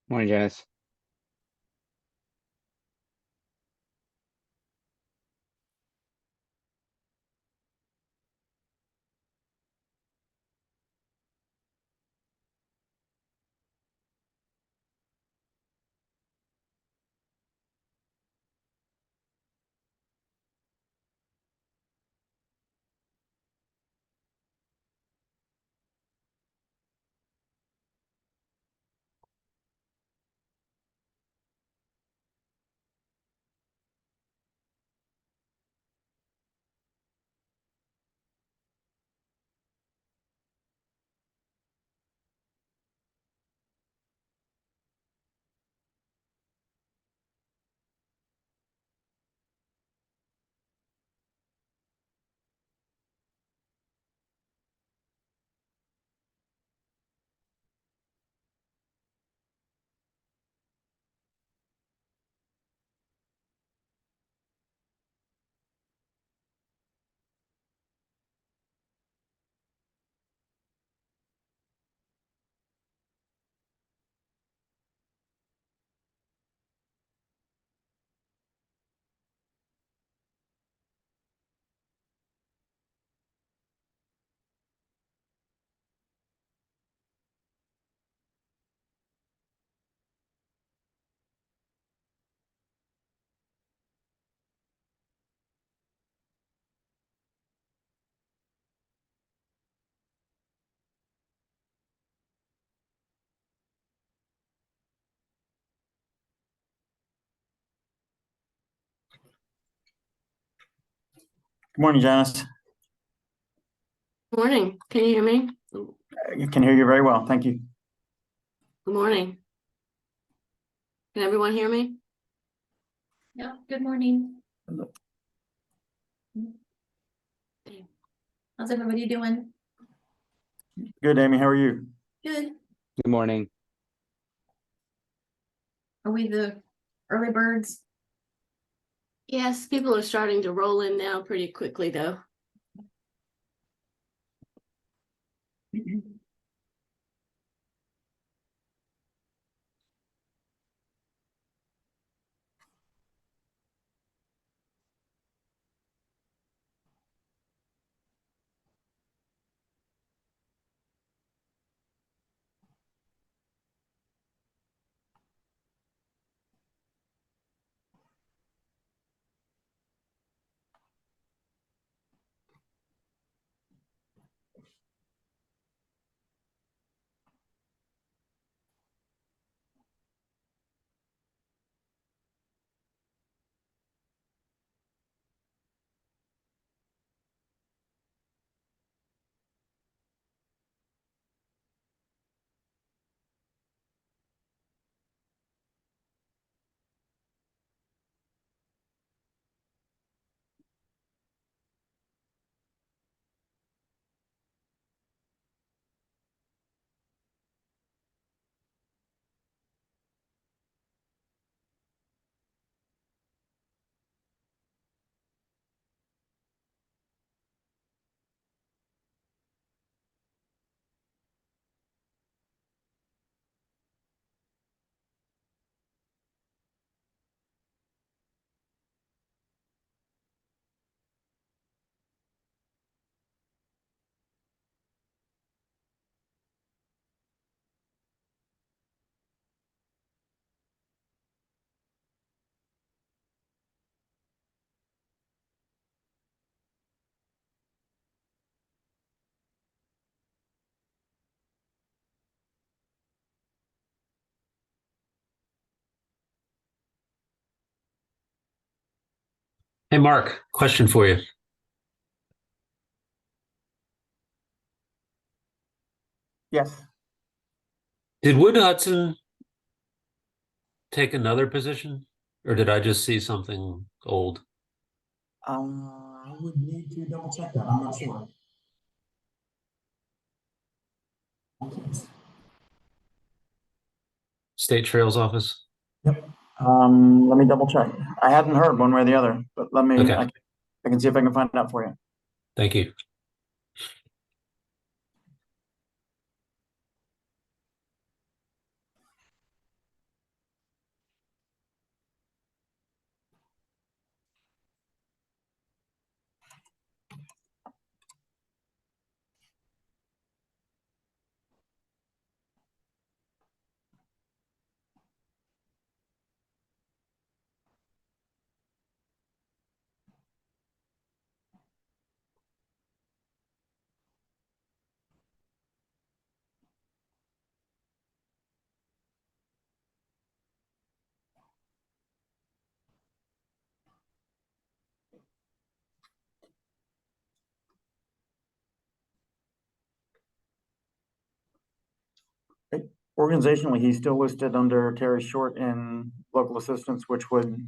Morning, Janice. Good morning, Janice. Morning. Can you hear me? I can hear you very well. Thank you. Good morning. Can everyone hear me? Yeah, good morning. How's everybody doing? Good, Amy. How are you? Good. Good morning. Are we the early birds? Yes, people are starting to roll in now pretty quickly, though. Hey, Mark, question for you. Yes. Did Wood Hudson take another position, or did I just see something old? I would need to double check that. I'm not sure. State Trails Office? Yep. Let me double check. I hadn't heard one way or the other, but let me, Okay. I can see if I can find it out for you. Thank you. Organizationally, he's still listed under Terry Short in local assistance, which would,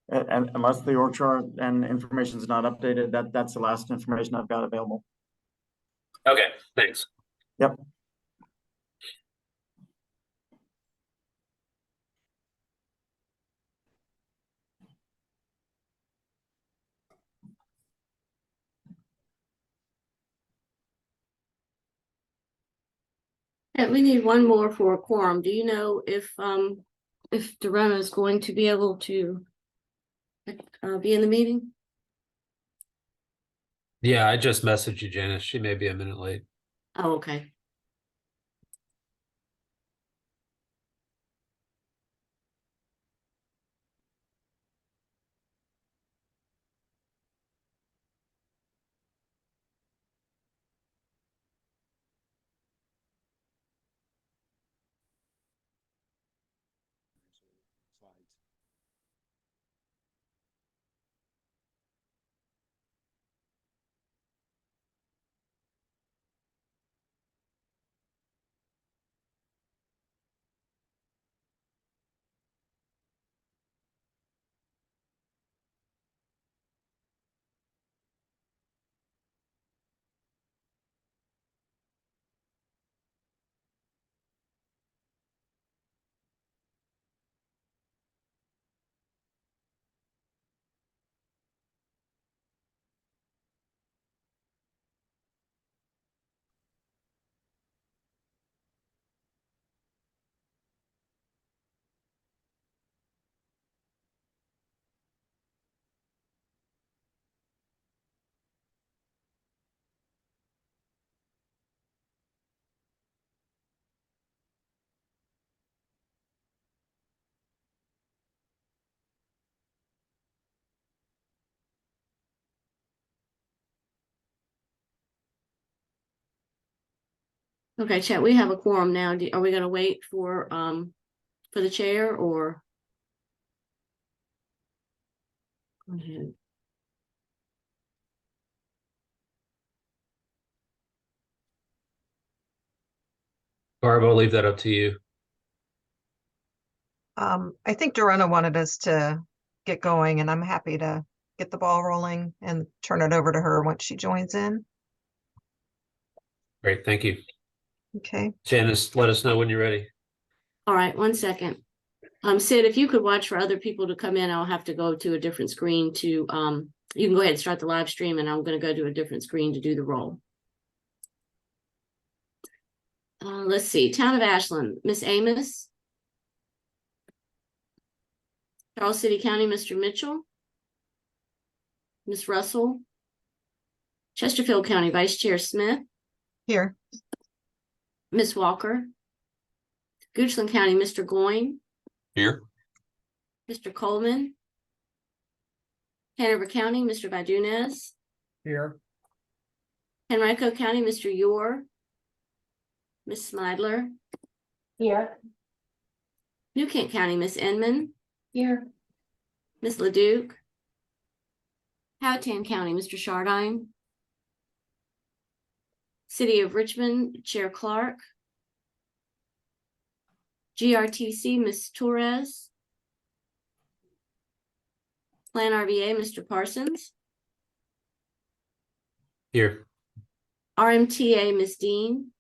and unless the org chart and information is not updated, that's the last information I've got available. Okay, thanks. Yep. And we need one more for a quorum. Do you know if Dorona is going to be able to be in the meeting? Yeah, I just messaged you, Janice. She may be a minute late. Oh, okay. Okay, Chet, we have a quorum now. Are we gonna wait for the chair or? Go ahead. Barb, I'll leave that up to you. I think Dorona wanted us to get going, and I'm happy to get the ball rolling and turn it over to her once she joins in. Great, thank you. Okay. Janice, let us know when you're ready. All right, 1 second. Sid, if you could watch for other people to come in, I'll have to go to a different screen to, you can go ahead and start the live stream and I'm gonna go to a different screen to do the roll. Let's see, Town of Ashland, Miss Amos. Charles City County, Mr. Mitchell. Miss Russell. Chesterfield County, Vice Chair Smith. Here. Miss Walker. Goochland County, Mr. Goyne. Here. Mr. Coleman. Hanover County, Mr. Badunez. Here. Henrico County, Mr. Yor. Miss Smidler. Here. New Kent County, Miss Inman. Here. Miss Leduc. Powhatan County, Mr. Shardine. City of Richmond, Chair Clark. GRTC, Miss Torres. Plan RVA, Mr. Parsons. Here. RMTA, Miss Dean.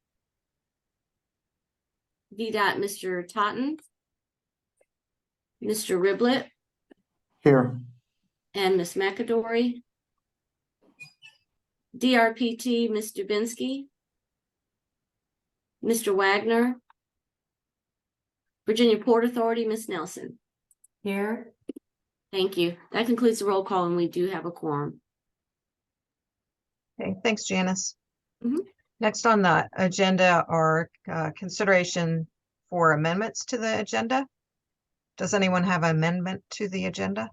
VDOT, Mr. Totten. Mr. Riblet. Here. And Miss McAdory. DRPT, Miss Dubinsky. Mr. Wagner. Virginia Port Authority, Miss Nelson. Here. Thank you. That concludes the roll call and we do have a quorum. Okay, thanks, Janice. Mhm. Next on the agenda are consideration for amendments to the agenda. Does anyone have an amendment to the agenda?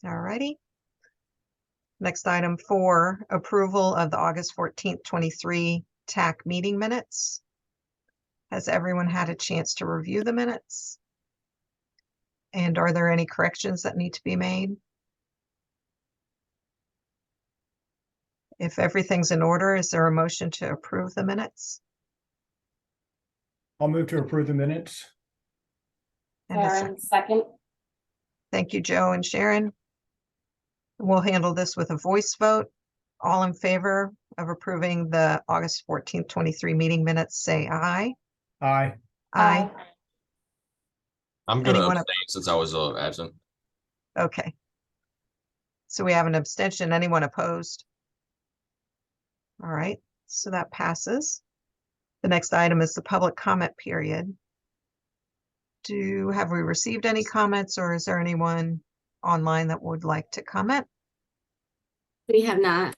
All righty. Next item 4, approval of the August 14th, 23 TAC meeting minutes. Has everyone had a chance to review the minutes? And are there any corrections that need to be made? If everything's in order, is there a motion to approve the minutes? I'll move to approve the minutes. And a second. Sharon, second. Thank you, Joe and Sharon. We'll handle this with a voice vote. All in favor of approving the August 14th, 23 meeting minutes, say aye. Aye. Aye. I'm gonna Anyone- abstain since I was absent. Okay. So we have an abstention. Anyone opposed? All right, so that passes. The next item is the public comment period. Have we received any comments, or is there anyone online that would like to comment? We have not,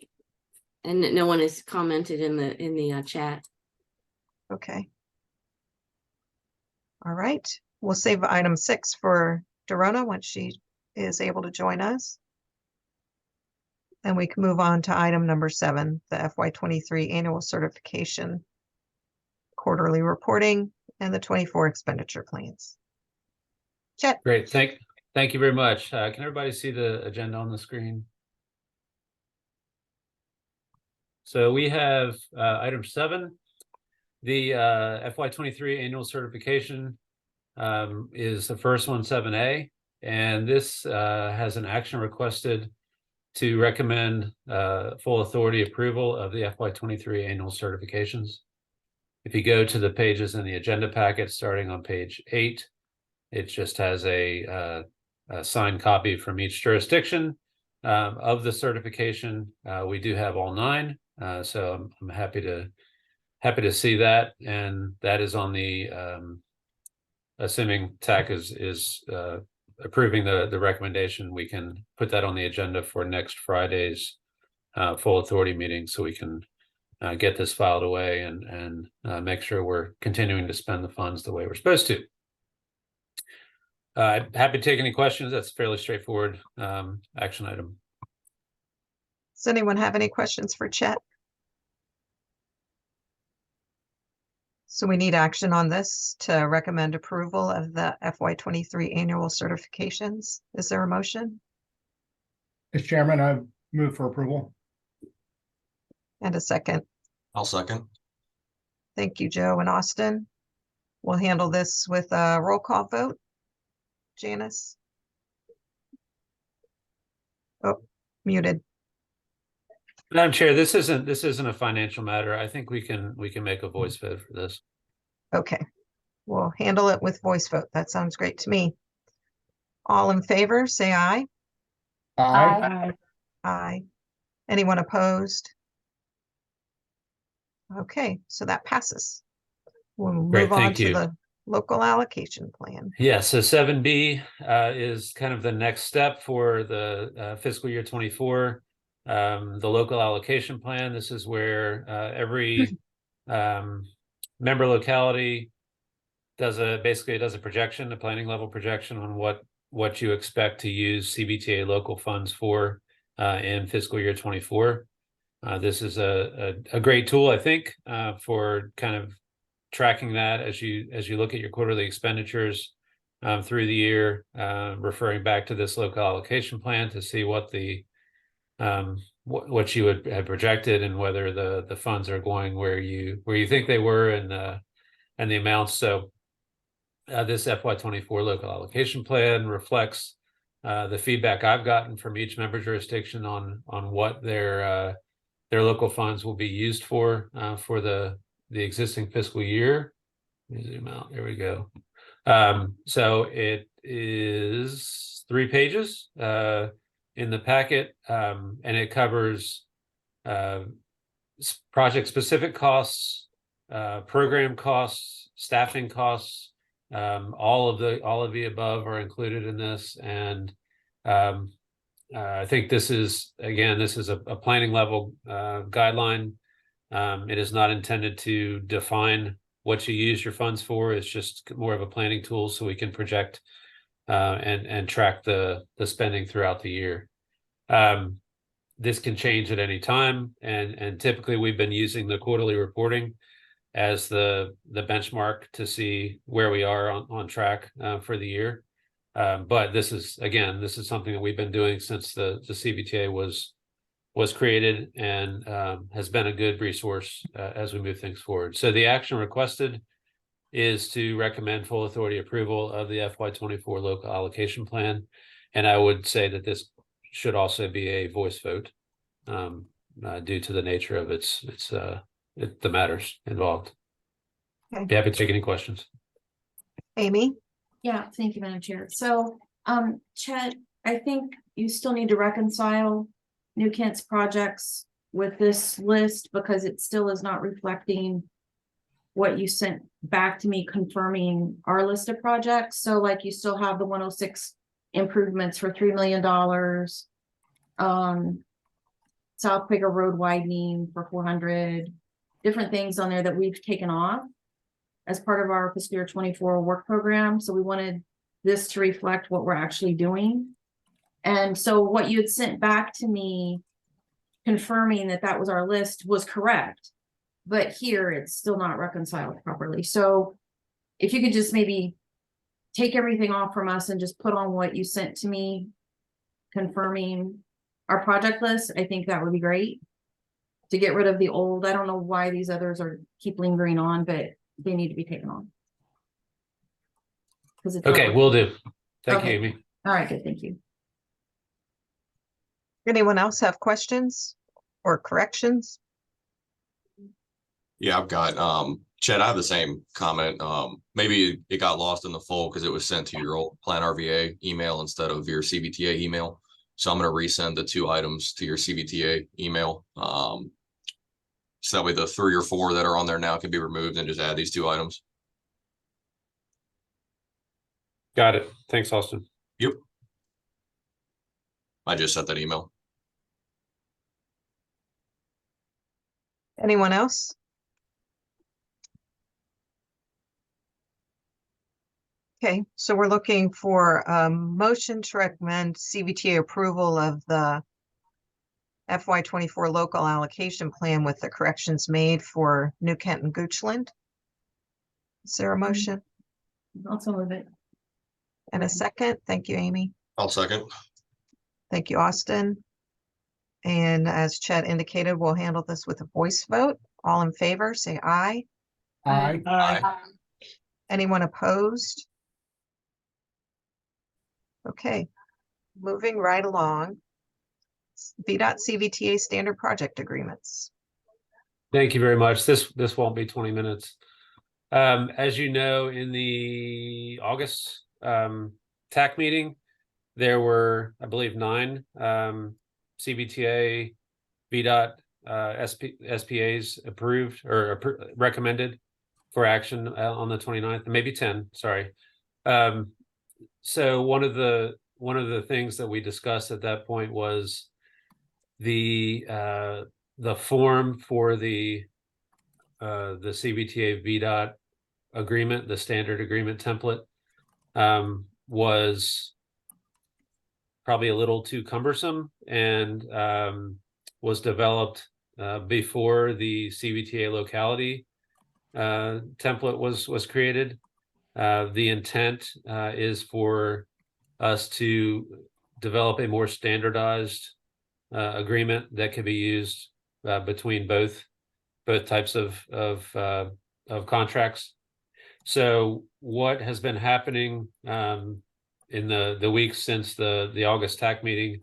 and no one has commented in the chat. Okay. All right, we'll save item 6 for Dorona once she is able to join us. And we can move on to item number 7, the FY23 annual certification, quarterly reporting, and the 24 expenditure plans. Chet, Great, thank you very much. Can everybody see the agenda on the screen? So we have item 7, the FY23 annual certification is the first one, 7A, and this has an action requested to recommend full authority approval of the FY23 annual certifications. If you go to the pages in the agenda packet, starting on page 8, it just has a signed copy from each jurisdiction of the certification. We do have all 9, so I'm happy to see that, and that is on the assuming TAC is approving the recommendation, we can put that on the agenda for next Friday's full authority meeting, so we can get this filed away and make sure we're continuing to spend the funds the way we're supposed to. Happy to take any questions. That's a fairly straightforward action item. does anyone have any questions for Chet? So we need action on this to recommend approval of the FY23 annual certifications. Is there a motion As chairman, I move for approval. and a second? I'll second. Thank you, Joe and Austin. We'll handle this with a roll call vote. Janice? Oh, muted. Madam Chair, this isn't a financial matter. I think we can make a voice vote for this. Okay, we'll handle it with voice vote. That sounds great to me. All in favor, say aye. Aye. Aye. Anyone opposed? Okay, so that passes. We'll Great, move on thank to you. the local allocation plan. Yeah, so 7B is kind of the next step for the fiscal year 24. The local allocation plan. This is where every member locality basically does a projection, a planning level projection on what you expect to use CVTA local funds for in fiscal year 24. This is a great tool, I think, for kind of tracking that as you look at your quarterly expenditures through the year, referring back to this local allocation plan to see what the what you would have projected and whether the funds are going where you think they were and the amounts. So this FY24 local allocation plan reflects the feedback I've gotten from each member jurisdiction on what their local funds will be used for the existing fiscal year. Let me zoom out. There we go. So it is 3 pages in the packet, and it covers project specific costs, program costs, staffing costs. All of the above are included in this, and I think this is a planning level guideline. It is not intended to define what you use your funds for. It's just more of a planning tool so we can project and track the spending throughout the year. This can change at any time, and typically we've been using the quarterly reporting as the benchmark to see where we are on track for the year. But this is something that we've been doing since the CVTA was was created and has been a good resource as we move things forward. So the action requested is to recommend full authority approval of the FY24 local allocation plan. And I would say that this should also be a voice vote due to the nature of the matters involved. Okay. Be happy to take any questions. Amy? Yeah, thank you, Madam Chair. So, Chet, I think you still need to reconcile New Kent's projects with this list because it still is not reflecting what you sent back to me confirming our list of projects. So like you still have the 106 improvements for $3 million. South Quaker Road widening for 400, different things on there that we've taken off as part of our fiscal year 24 work program. So we wanted this to reflect what we're actually doing. And so what you had sent back to me confirming that that was our list was correct, but here it's still not reconciled properly. So if you could just maybe take everything off from us and just put on what you sent to me confirming our project list, I think that would be great to get rid of the old. I don't know why these others keep lingering on, but they need to be taken off. Okay, will do. Thank you, Okay. Amy. All right, good, thank you. Anyone else have questions or corrections? Yeah, I've got, Chad, I have the same comment. Maybe it got lost in the fold because it was sent to your old Plan RVA email instead of your CVTA email. So I'm going to resend the 2 items to your CVTA email. So that way the 3 or 4 that are on there now can be removed and just add these 2 items. Got it. Thanks, Austin. Yep. I just sent that email. Anyone else? Okay, so we're looking for a motion to recommend CVTA approval of the FY24 local allocation plan with the corrections made for New Kent and Goochland. Is there a motion Also move it. and a second? Thank you, Amy. I'll second. Thank you, Austin. And as Chet indicated, we'll handle this with a voice vote. All in favor, say aye. Aye. Aye. Anyone opposed? Okay, moving right along. VDOT CVTA standard project agreements. Thank you very much. This won't be 20 minutes. As you know, in the August TAC meeting, there were, I believe, 9 CVTA VDOT SPAs approved or recommended for action on the 29th, maybe 10, sorry. So one of the things that we discussed at that point was the form for the CVTA VDOT agreement, the standard agreement template, was probably a little too cumbersome and was developed before the CVTA locality template was created. The intent is for us to develop a more standardized agreement that can be used between both types of contracts. So what has been happening in the weeks since the August TAC meeting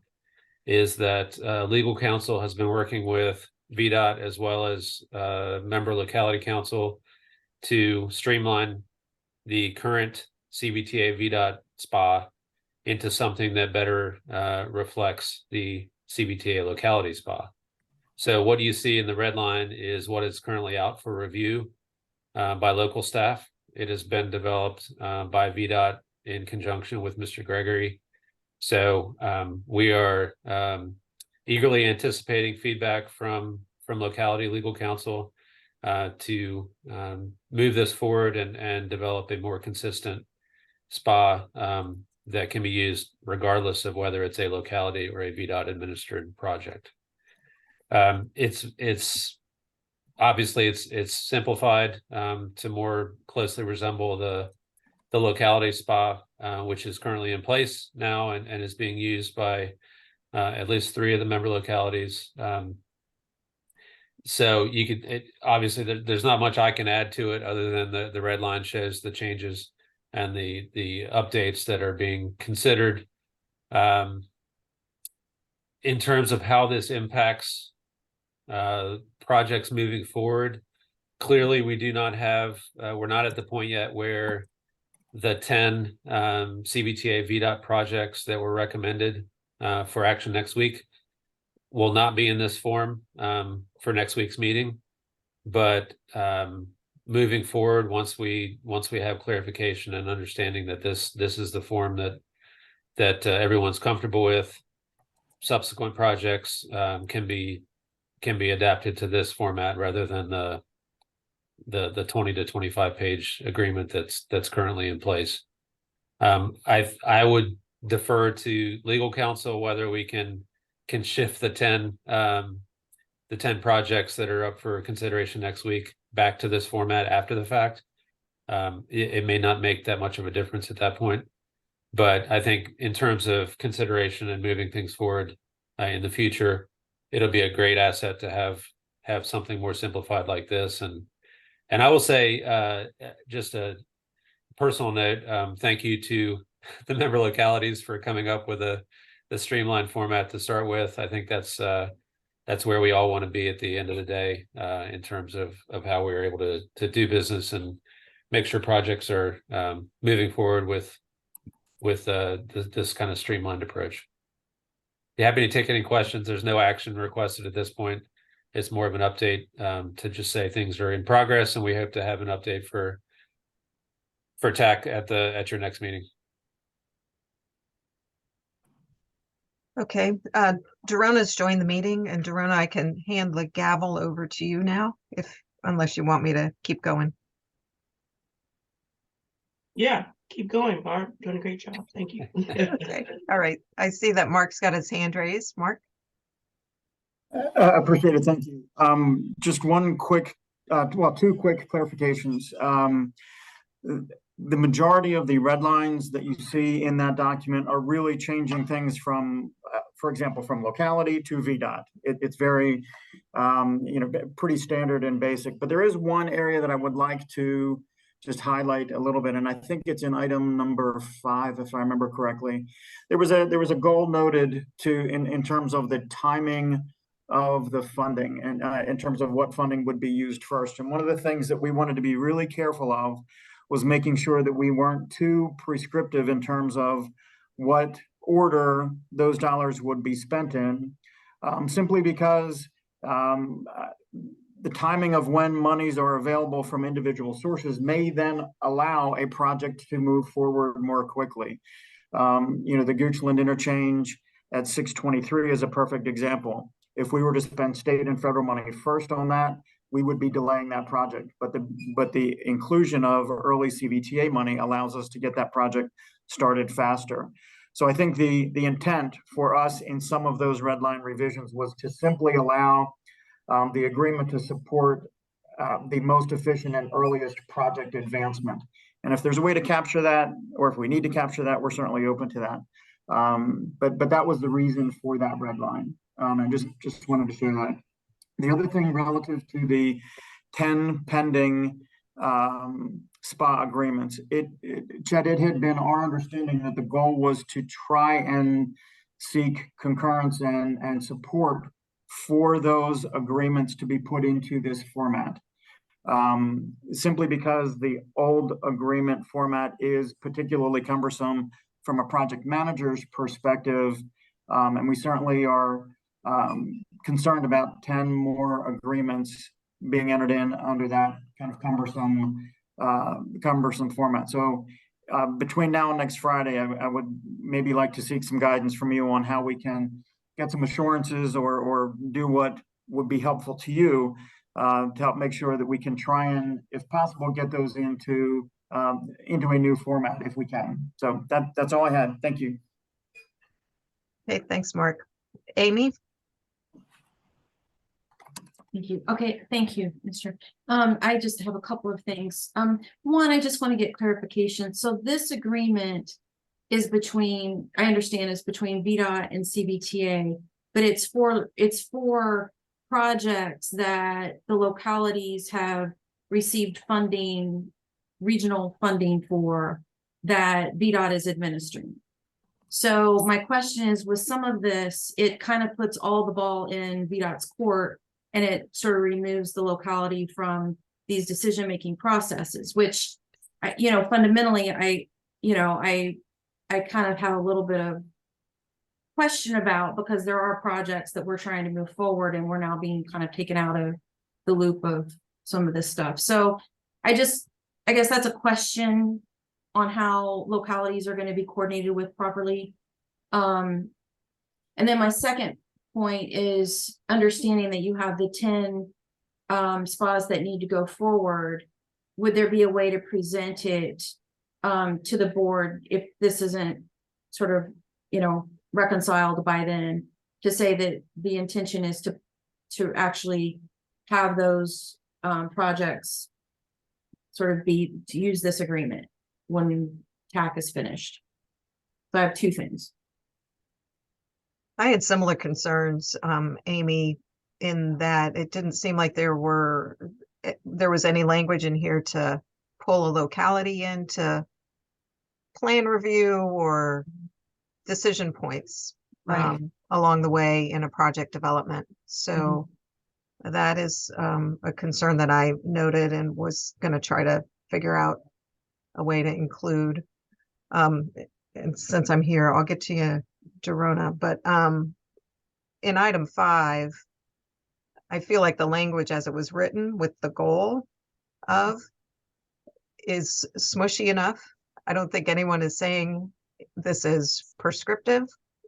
is that legal counsel has been working with VDOT as well as member locality council to streamline the current CVTA VDOT SPA into something that better reflects the CVTA locality SPA. So what you see in the red line is what is currently out for review by local staff. It has been developed by VDOT in conjunction with Mr. Gregory. So we are eagerly anticipating feedback from locality legal counsel to move this forward and develop a more consistent SPA that can be used regardless of whether it's a locality or a VDOT administered project. It's obviously it's simplified to more closely resemble the locality SPA, which is currently in place now and is being used by at least 3 of the member localities. So you could, obviously there's not much I can add to it other than the red line shows the changes and the updates that are being considered. In terms of how this impacts projects moving forward, clearly we do not have, we're not at the point yet where the 10 CVTA VDOT projects that were recommended for action next week will not be in this form for next week's meeting. But moving forward, once we have clarification and understanding that this is the form that everyone's comfortable with, subsequent projects can be adapted to this format rather than the 20 to 25 page agreement that's currently in place. I would defer to legal counsel whether we can shift the 10 projects that are up for consideration next week back to this format after the fact. It may not make that much of a difference at that point, but I think in terms of consideration and moving things forward in the future, it'll be a great asset to have something more simplified like this. And I will say, just a personal note, thank you to the member localities for coming up with the streamlined format to start with. I think that's where we all want to be at the end of the day, in terms of how we're able to do business and make sure projects are moving forward with this kind of streamlined approach. Be happy to take any questions. There's no action requested at this point. It's more of an update to just say things are in progress, and we hope to have an update for TAC at your next meeting. Okay, Darona's joined the meeting, and Darona, I can hand the gavel over to you now, unless you want me to keep going. Yeah, keep going, Barb. Doing a great job. Thank you. Okay, all right. I see that Mark's got his hand raised. Mark? Appreciate it. Thank you. Just one quick, two quick clarifications. The majority of the red lines that you see in that document are really changing things from, for example, from locality to VDOT. It's very, pretty standard and basic, but there is one area that I would like to just highlight a little bit, and I think it's in item number 5, if I remember correctly. There was a goal noted in terms of the timing of the funding and in terms of what funding would be used first. And one of the things that we wanted to be really careful of was making sure that we weren't too prescriptive in terms of what order those dollars would be spent in, simply because the timing of when monies are available from individual sources may then allow a project to move forward more quickly. The Goochland interchange at 623 is a perfect example. If we were to spend state and federal money first on that, we would be delaying that project. But the inclusion of early CVTA money allows us to get that project started faster. So I think the intent for us in some of those red line revisions was to simply allow the agreement to support the most efficient and earliest project advancement. And if there's a way to capture that, or if we need to capture that, we're certainly open to that. But that was the reason for that red line. I just wanted to share that. The other thing relative to the 10 pending SPA agreements, Chad, it had been our understanding that the goal was to try and seek concurrence and support for those agreements to be put into this format. Simply because the old agreement format is particularly cumbersome from a project manager's perspective, and we certainly are concerned about 10 more agreements being entered in under that kind of cumbersome format. So between now and next Friday, I would maybe like to seek some guidance from you on how we can get some assurances or do what would be helpful to you to help make sure that we can try and, if possible, get those into a new format if we can. So that's all I had. Thank you. Okay, thanks, Mark. Amy? Thank you. Okay, thank you, Mr. I just have a couple of things. One, I just want to get clarification. So this agreement is between, I understand is between VDOT and CVTA, but it's for projects that the localities have received funding, regional funding for, that VDOT is administering. So my question is, with some of this, it kind of puts all the ball in VDOT's court, and it sort of removes the locality from these decision-making processes, which, fundamentally, I kind of have a little bit of question about, because there are projects that we're trying to move forward and we're now being kind of taken out of the loop of some of this stuff. So I guess that's a question on how localities are going to be coordinated with properly. And then my second point is understanding that you have the 10 spas that need to go forward. Would there be a way to present it to the board if this isn't sort of, reconciled by then, to say that the intention is to actually have those projects sort of to use this agreement when TAC is finished? So I have two things. I had similar concerns, Amy, in that it didn't seem like there was any language in here to pull a locality into plan review or decision points Right. along the way in a project development. So that is a concern that I noted and was going to try to figure out a way to include. And since I'm here, I'll get to you, Dorona. But in item 5, I feel like the language as it was written with the goal of is smushy enough. I don't think anyone is saying this is prescriptive,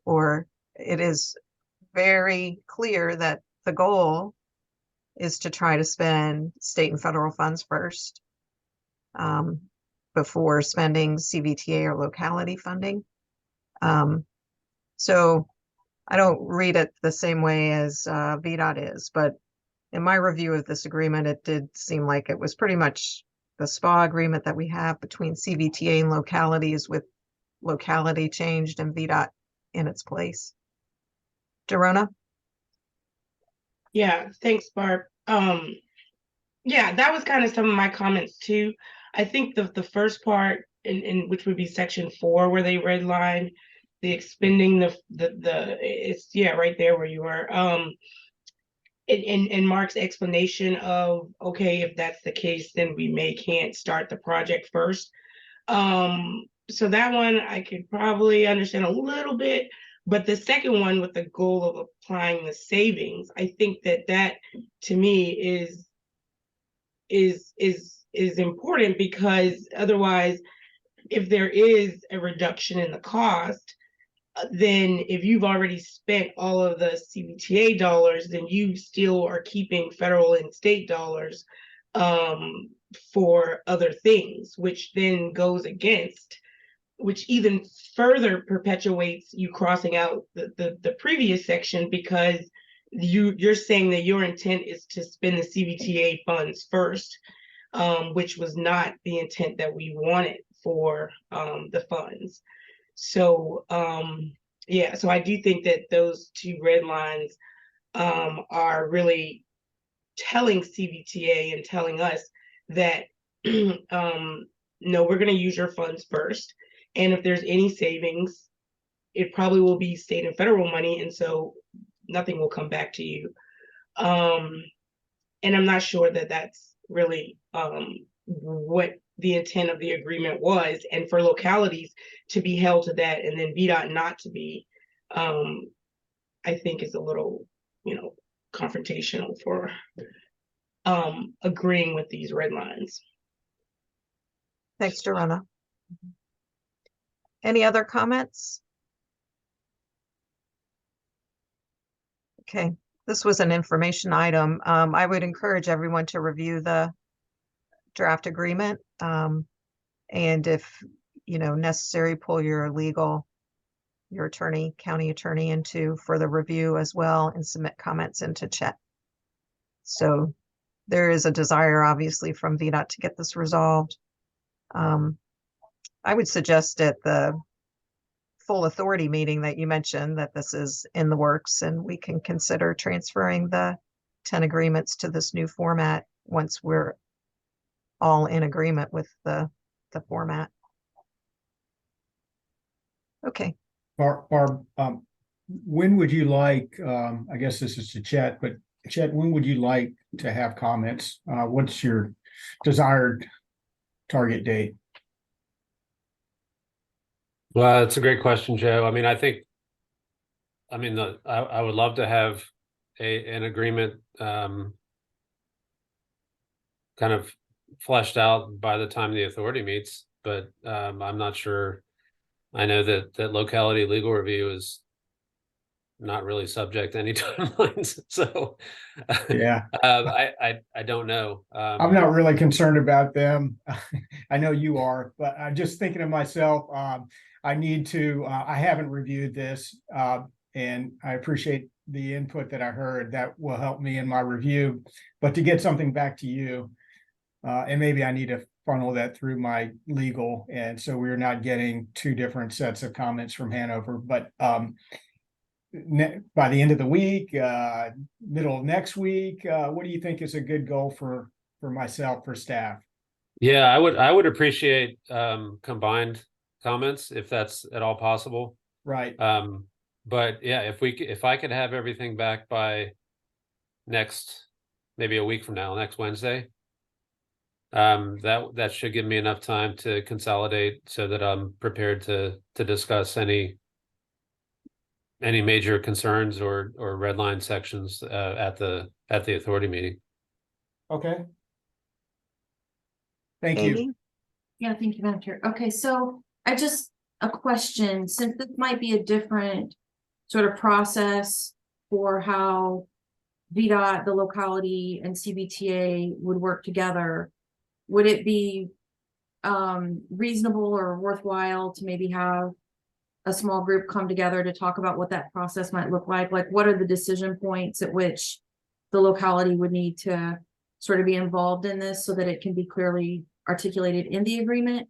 or it is very clear that the goal is to try to spend state and federal funds first before spending CVTA or locality funding. So I don't read it the same way as VDOT is, but in my review of this agreement, it did seem like it was pretty much the SPA agreement that we have between CVTA and localities, with locality changed and VDOT in its place. Dorona? Yeah, thanks, Barb. Yeah, that was kind of some of my comments too. I think the first part in which would be section 4, where they redline the expending it's right there where you are. In Mark's explanation of, okay, if that's the case, then we can't start the project first. So that one I could probably understand a little bit, but the second one with the goal of applying the savings, I think that to me is important, because otherwise, if there is a reduction in the cost, then if you've already spent all of the CVTA dollars, then you still are keeping federal and state dollars for other things, which then goes against, which even further perpetuates you crossing out the previous section, because you're saying that your intent is to spend the CVTA funds first, which was not the intent that we wanted for the funds. So so I do think that those two red lines are really telling CVTA and telling us that no, we're going to use your funds first, and if there's any savings, it probably will be state and federal money, and so nothing will come back to you. And I'm not sure that that's really what the intent of the agreement was, and for localities to be held to that and then VDOT not to be, I think is a little, confrontational for agreeing with these red lines. Thanks, Dorona. Any other comments? Okay, this was an information item. I would encourage everyone to review the draft agreement. And if, necessary, pull your attorney, county attorney into further review as well, and submit comments into chat. So there is a desire, obviously, from VDOT to get this resolved. I would suggest at the full authority meeting that you mentioned, that this is in the works and we can consider transferring the 10 agreements to this new format once we're all in agreement with the format. Okay. Barb, when would you like, I guess this is to Chet, but Chet, when would you like to have comments? What's your desired target date? Well, it's a great question, Joe. I mean, I would love to have an agreement kind of fleshed out by the time the authority meets, but I'm not sure. I know that locality legal review is not really subject to any timelines, so Yeah. I don't know. I'm not really concerned about them. I know you are, but I'm just thinking of myself. I need to, I haven't reviewed this, and I appreciate the input that I heard. That will help me in my review, but to get something back to you, and maybe I need to funnel that through my legal, and so we're not getting two different sets of comments from Hanover, but by the end of the week, middle of next week, what do you think is a good goal for myself, for staff? Yeah, I would appreciate combined comments if that's at all possible. Right. But yeah, if I could have everything back by maybe a week from now, next Wednesday, that should give me enough time to consolidate so that I'm prepared to discuss any major concerns or red line sections at the authority meeting. Okay. Thank you. Amy? Yeah, thank you, Madam Chair. Okay, so a question, since this might be a different sort of process for how VDOT, the locality, and CVTA would work together, would it be reasonable or worthwhile to maybe have a small group come together to talk about what that process might look like? Like, what are the decision points at which the locality would need to sort of be involved in this so that it can be clearly articulated in the agreement?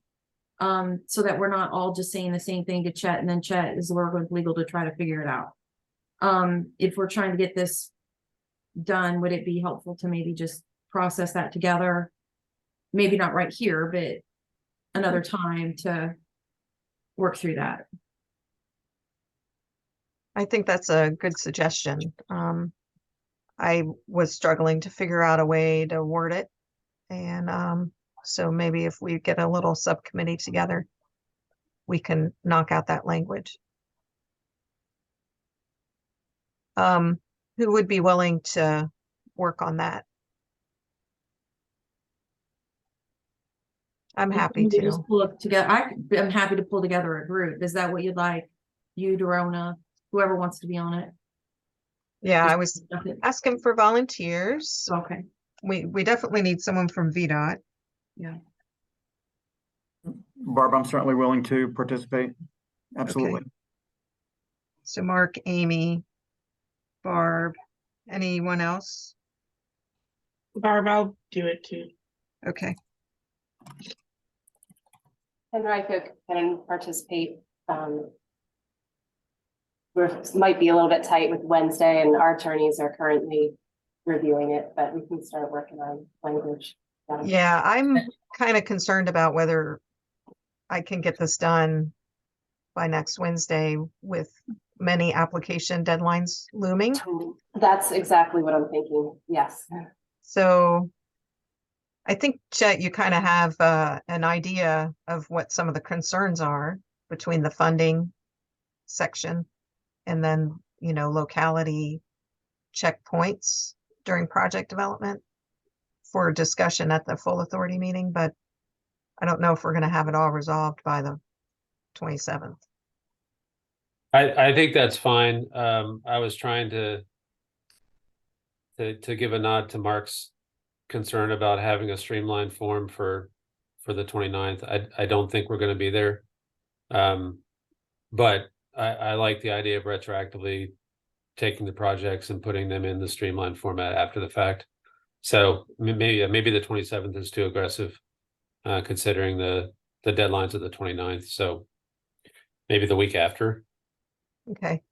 So that we're not all just saying the same thing to Chet and then Chet is working with legal to try to figure it out. If we're trying to get this done, would it be helpful to maybe just process that together? Maybe not right here, but another time to work through that. I think that's a good suggestion. I was struggling to figure out a way to word it. And so maybe if we get a little subcommittee together, we can knock out that language. Who would be willing to work on that? I'm happy Maybe just to. pull it together. I'm happy to pull together a group. Is that what you'd like? You, Dorona, whoever wants to be on it. Yeah, Just I was stuff it. asking for volunteers. Okay. We definitely need someone from VDOT. Yeah. Barb, I'm certainly willing to participate. Absolutely. So Mark, Amy, Barb, anyone else? Barb, I'll do it too. Okay. And I can participate. We might be a little bit tight with Wednesday, and our attorneys are currently reviewing it, but we can start working on language. Yeah, I'm kind of concerned about whether I can get this done by next Wednesday with many application deadlines looming. That's exactly what I'm thinking. Yes. So I think, Chet, you kind of have an idea of what some of the concerns are between the funding section and then, locality checkpoints during project development for discussion at the full authority meeting, but I don't know if we're going to have it all resolved by the 27th. I think that's fine. I was trying to give a nod to Mark's concern about having a streamlined form for the 29th. I don't think we're going to be there. But I like the idea of retroactively taking the projects and putting them in the streamlined format after the fact. So maybe the 27th is too aggressive, considering the deadlines of the 29th. So maybe the week after. Okay.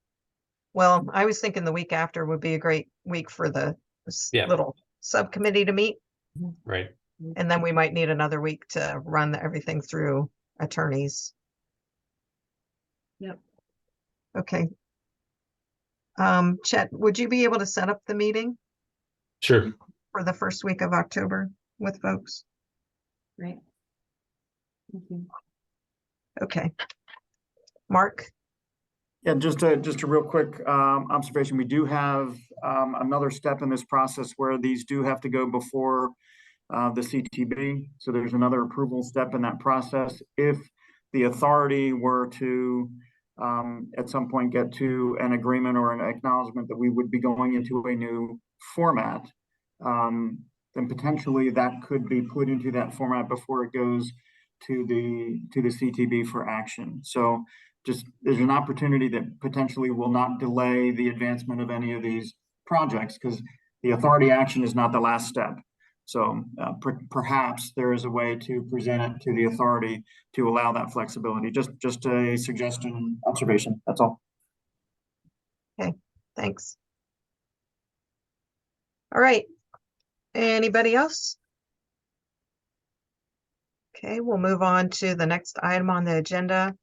Well, I was thinking the week after would be a great week for the Yeah. little subcommittee to meet. Right. And then we might need another week to run everything through attorneys. Yep. Okay. Chet, would you be able to set up the meeting Sure. for the first week of October with folks? Right. Thank you. Okay. Mark? Yeah, just a real quick observation. We do have another step in this process where these do have to go before the CTB. So there's another approval step in that process. If the authority were to at some point get to an agreement or an acknowledgement that we would be going into a new format, then potentially that could be put into that format before it goes to the CTB for action. So just there's an opportunity that potentially will not delay the advancement of any of these projects because the authority action is not the last step. So perhaps there is a way to present it to the authority to allow that flexibility. Just a suggestion, observation, that's all. Okay, thanks. All right. Anybody else? Okay, we'll move on to the next item on the agenda,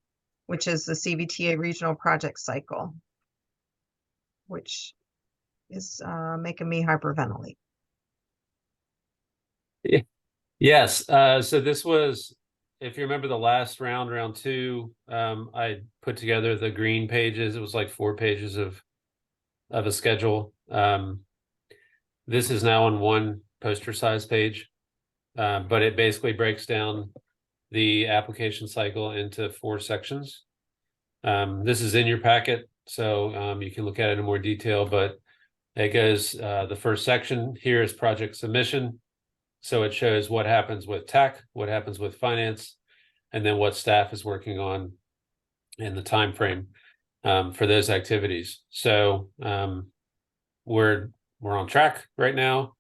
which is the CVTA regional project cycle, which is making me hyperventilate. Yes. So this was, if you remember the last round 2, I put together the green pages. It was like 4 pages of a schedule. This is now on one poster size page, but it basically breaks down the application cycle into 4 sections. This is in your packet, so you can look at it in more detail, but it goes, the first section here is project submission. So it shows what happens with TAC, what happens with finance, and then what staff is working on in the time frame for those activities. So we're on track right now.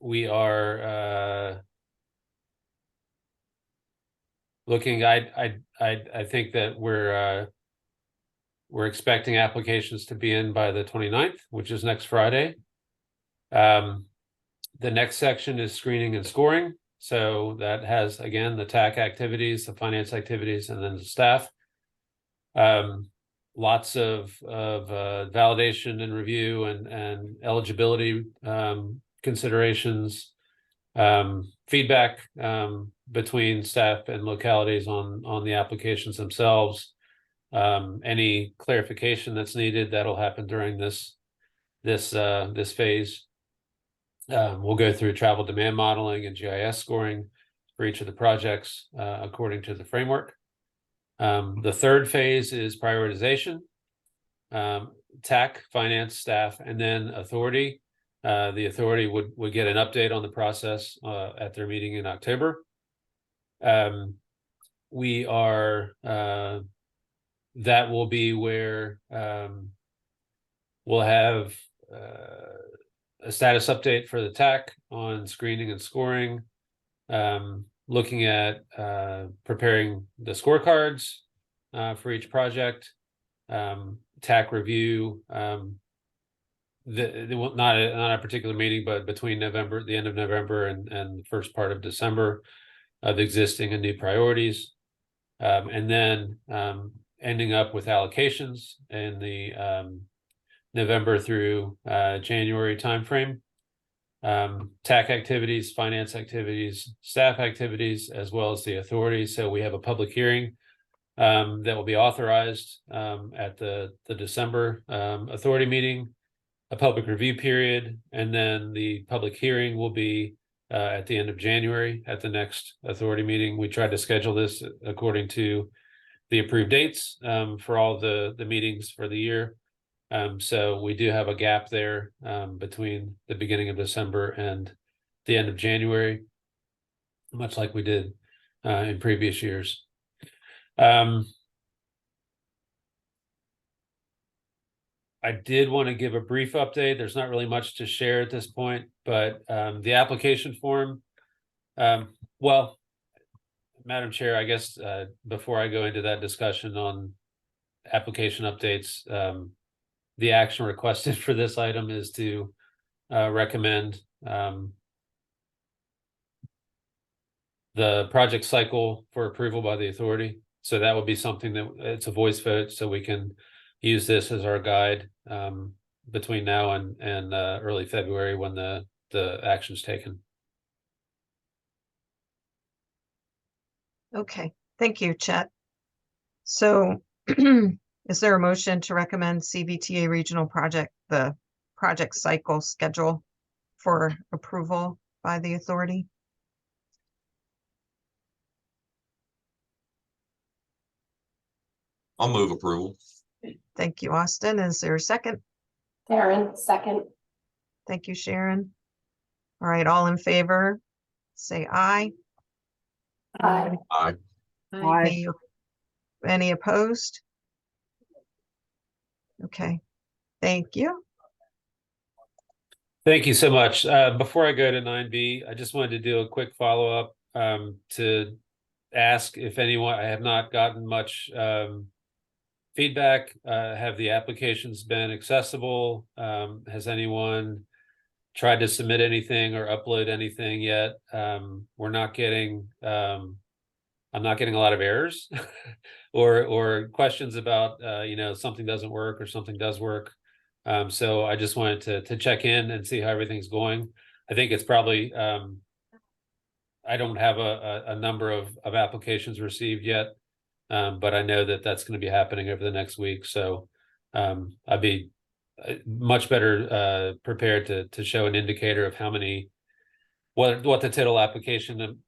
We are looking. I think that we're expecting applications to be in by the 29th, which is next Friday. The next section is screening and scoring. So that has, again, the TAC activities, the finance activities, and then the staff. Lots of validation and review and eligibility considerations, feedback between staff and localities on the applications themselves. Any clarification that's needed, that'll happen during this phase. We'll go through travel demand modeling and GIS scoring for each of the projects according to the framework. The third phase is prioritization, TAC, finance, staff, and then authority. The authority would get an update on the process at their meeting in October. We are, that will be where we'll have a status update for the TAC on screening and scoring, looking at preparing the scorecards for each project, TAC review, not a particular meeting, but between the end of November and the first part of December, of existing and new priorities, and then ending up with allocations in the November through January timeframe. TAC activities, finance activities, staff activities, as well as the authority. So we have a public hearing that will be authorized at the December authority meeting, a public review period, and then the public hearing will be at the end of January at the next authority meeting. We tried to schedule this according to the approved dates for all the meetings for the year. So we do have a gap there between the beginning of December and the end of January, much like we did in previous years. I did want to give a brief update. There's not really much to share at this point, but the application form, well, Madam Chair, I guess, before I go into that discussion on application updates, the action requested for this item is to recommend the project cycle for approval by the authority. So that would be something that it's a voice vote, so we can use this as our guide between now and early February when the action's taken. Okay, thank you, Chet. So is there a motion to recommend CVTA Regional Project, the project cycle schedule for approval by the authority? I'll move approval. Thank you, Austin. Is there a second? Sharon, second. Thank you, Sharon. All right, all in favor, say aye. Aye. Aye. Any opposed? Okay, thank you. Thank you so much. Before I go to 9B, I just wanted to do a quick follow-up to ask if anyone, I have not gotten much feedback. Have the applications been accessible? Has anyone tried to submit anything or upload anything yet? We're not getting, I'm not getting a lot of errors or questions about, something doesn't work or something does work. So I just wanted to check in and see how everything's going. I think it's probably, I don't have a number of applications received yet, but I know that that's going to be happening over the next week. So I'd be much better prepared to show an indicator of how many, what the total application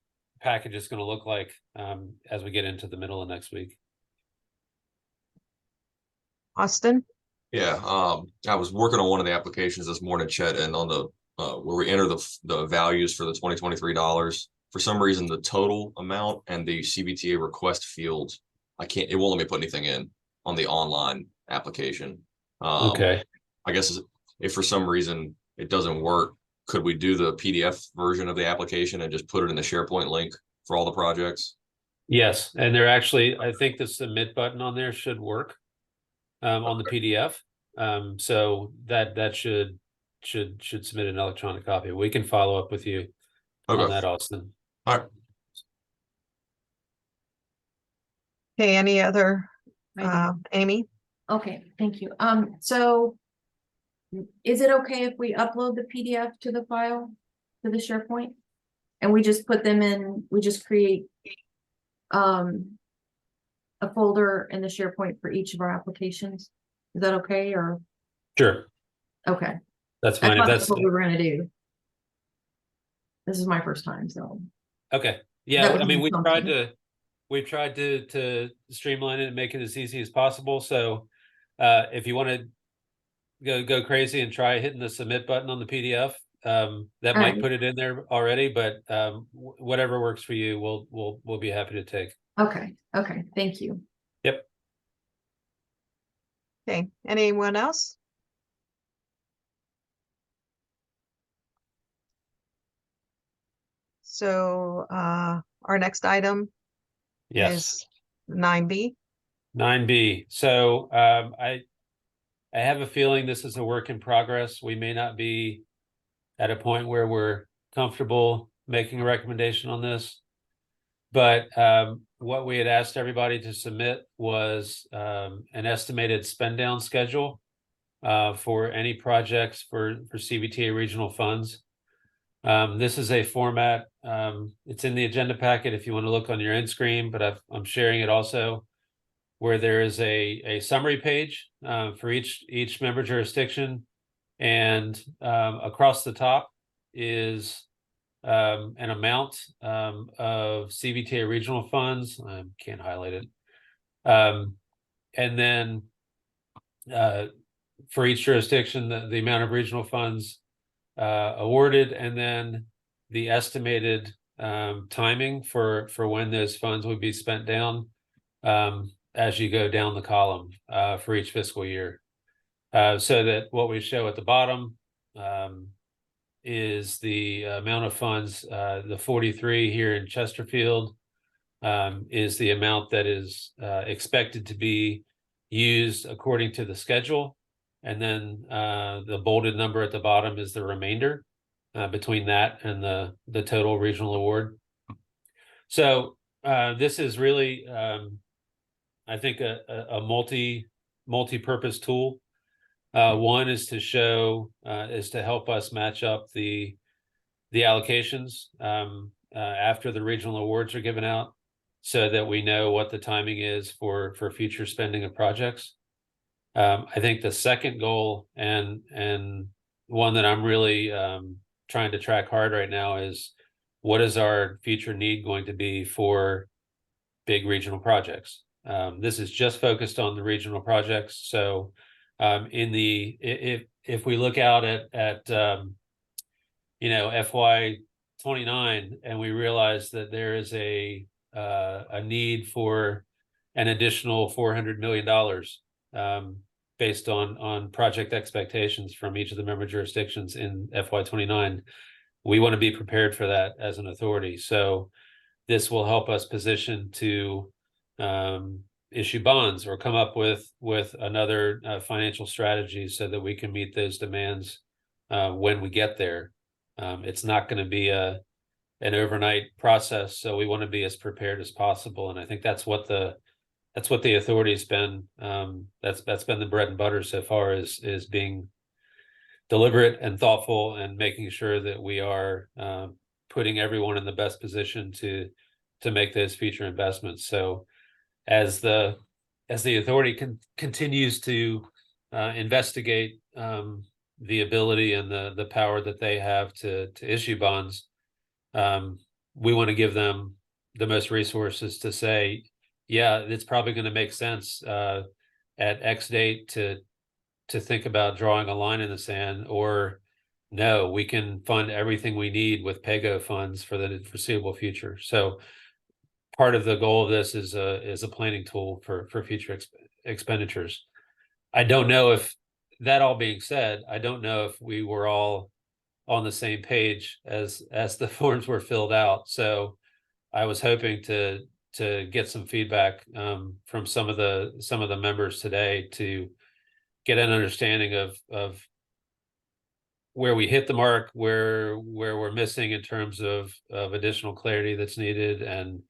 package is going to look like as we get into the middle of next week. Austin? Yeah, I was working on one of the applications this morning, Chet, and on the where we enter the values for the 2023 dollars. For some reason, the total amount and the CVTA request field, it won't let me put anything in on the online application. Okay. I guess if for some reason it doesn't work, could we do the PDF version of the application and just put it in the SharePoint link for all the projects? Yes, and they're actually, I think the submit button on there should work on the PDF. So that should submit an electronic copy. We can follow up with you on that, Austin. All right. Okay, any other, Amy? Okay, thank you. So is it okay if we upload the PDF to the file, to the SharePoint? And we just put them in, we just create a folder in the SharePoint for each of our applications? Is that okay, or? Sure, Okay, that's I fine. If thought that's that's what we were gonna do. This is my first time, so. okay. That Yeah, would I mean, be something. we've tried to streamline it and make it as easy as possible. So if you want to go crazy and try hitting the submit button on the PDF, that might right. put it in there already, but whatever works for you, we'll be happy to take. Okay, thank you. Yep. Okay, anyone else? So our next item Yes. is 9B. 9B. So I have a feeling this is a work in progress. We may not be at a point where we're comfortable making a recommendation on this. But what we had asked everybody to submit was an estimated spend down schedule for any projects for CVTA regional funds. This is a format, it's in the agenda packet if you want to look on your end screen, but I'm sharing it also, where there is a summary page for each member jurisdiction, and across the top is an amount of CVTA regional funds. I can't highlight it. And then for each jurisdiction, the amount of regional funds awarded, and then the estimated timing for when those funds would be spent down as you go down the column for each fiscal year. So that what we show at the bottom is the amount of funds, the 43 here in Chesterfield, is the amount that is expected to be used according to the schedule. And then the bolded number at the bottom is the remainder between that and the total regional award. So this is really, I think, a multi-purpose tool. One is to show, is to help us match up the allocations after the regional awards are given out, so that we know what the timing is for future spending of projects. I think the second goal, and one that I'm really trying to track hard right now, is what is our future need going to be for big regional projects. This is just focused on the regional projects. So if we look out at FY 29 and we realize that there is a need for an additional $400 million based on project expectations from each of the member jurisdictions in FY 29, we want to be prepared for that as an authority. So this will help us position to issue bonds or come up with another financial strategy so that we can meet those demands when we get there. It's not going to be an overnight process, so we want to be as prepared as possible. And I think that's what the authority's been. That's been the bread and butter so far, is being deliberate and thoughtful and making sure that we are putting everyone in the best position to make those future investments. So as the authority continues to investigate the ability and the power that they have to issue bonds, we want to give them the most resources to say, yeah, it's probably going to make sense at X date to think about drawing a line in the sand, or no, we can fund everything we need with PAYGO funds for the foreseeable future. So part of the goal of this is a planning tool for future expenditures. I don't know if, that all being said, I don't know if we were all on the same page as the forms were filled out. So I was hoping to get some feedback from some of the members today to get an understanding of where we hit the mark, where we're missing in terms of additional clarity that's needed, and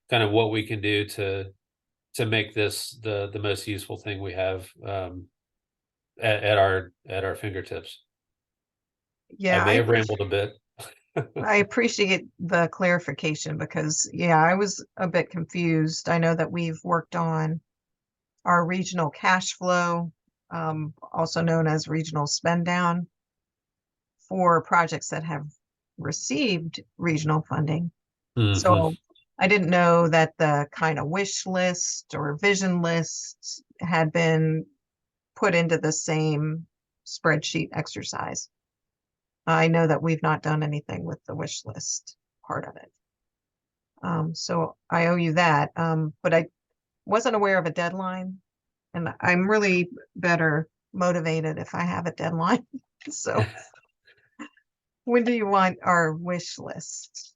kind of what we can do to make this the most useful thing we have at our fingertips. Yeah, I may have rambled a bit. I appreciate the clarification, because yeah, I was a bit confused. I know that we've worked on our regional cash flow, also known as regional spend down, for projects that have received regional funding. Mhm. So I didn't know that the kind of wish list or vision list had been put into the same spreadsheet exercise. I know that we've not done anything with the wish list part of it. So I owe you that. But I wasn't aware of a deadline, and I'm really better motivated if I have a deadline. So when do you want our wish list?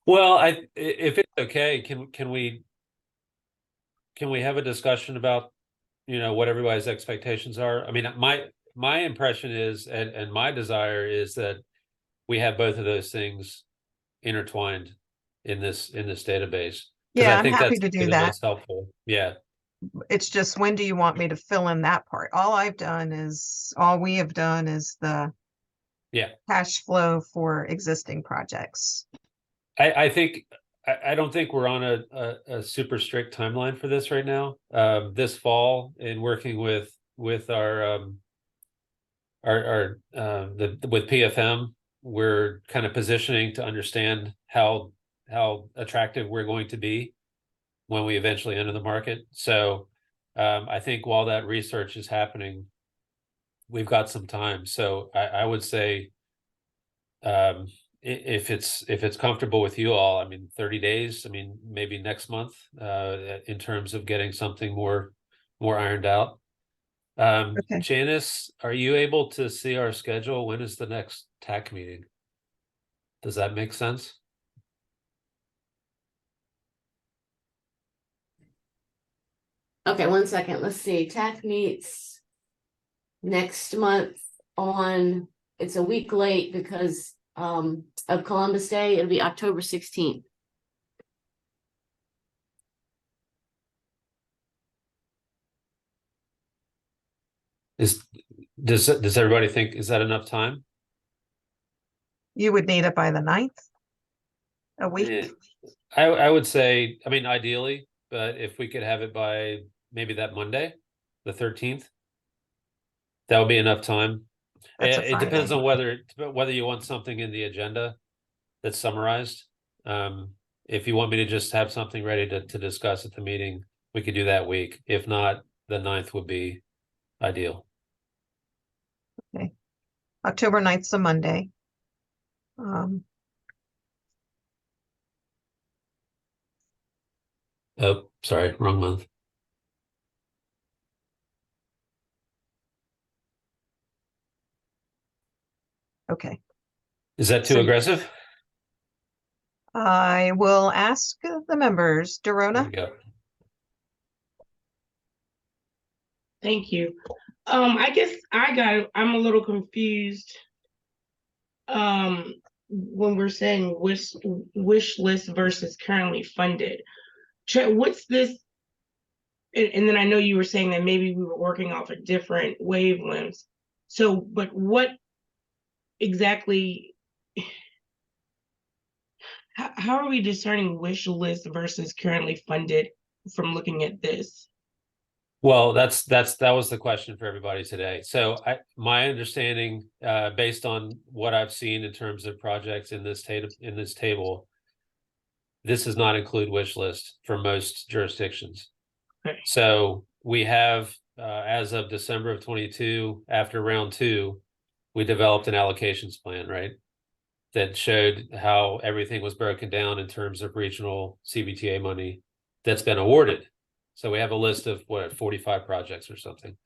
Well, if it's okay, can we have a discussion about what everybody's expectations are? I mean, my impression is, and my desire is, that we have both of those things intertwined in this database, because Yeah, I I'm think happy that's to do the that. most helpful. Yeah. It's just, when do you want me to fill in that part? All we have done is the Yeah. cash flow for existing projects. I think I don't think we're on a super strict timeline for this right now. This fall, in working with our with PFM, we're kind of positioning to understand how attractive we're going to be when we eventually enter the market. So I think while that research is happening, we've got some time. So I would say, if it's comfortable with you all, I mean, 30 days, I mean, maybe next month, in terms of getting something more ironed out. Okay. Janice, are you able to see our schedule? When is the next TAC meeting? Does that make sense? Okay, 1 second. Let's see. TAC meets next month on, it's a week late because of Columbus Day. It'll be October 16th. Does everybody think, is that enough time? You would need it by the 9th? A week? Eh, I would say, I mean, ideally, but if we could have it by maybe that Monday, the 13th, that would be enough time. That's a It depends Friday. on whether you want something in the agenda that's summarized. If you want me to just have something ready to discuss at the meeting, we could do that week. If not, the 9th would be ideal. October 9th's a Monday. Oh, sorry, wrong month. Okay. Is that too So- aggressive? I will ask the members. There Dorona? we go. Thank you. I guess I'm a little confused. When we're saying wish list versus currently funded. What's this? And then I know you were saying that maybe we were working off of different wavelengths. So, but what exactly, how are we discerning wish list versus currently funded from looking at this? Well, that was the question for everybody today. So my understanding, based on what I've seen in terms of projects in this table, this does not include wish list for most jurisdictions. Okay. So we have, as of December of 22, after round 2, we developed an allocations plan, right? That showed how everything was broken down in terms of regional CVTA money that's been awarded. So we have a list of 45 projects or something.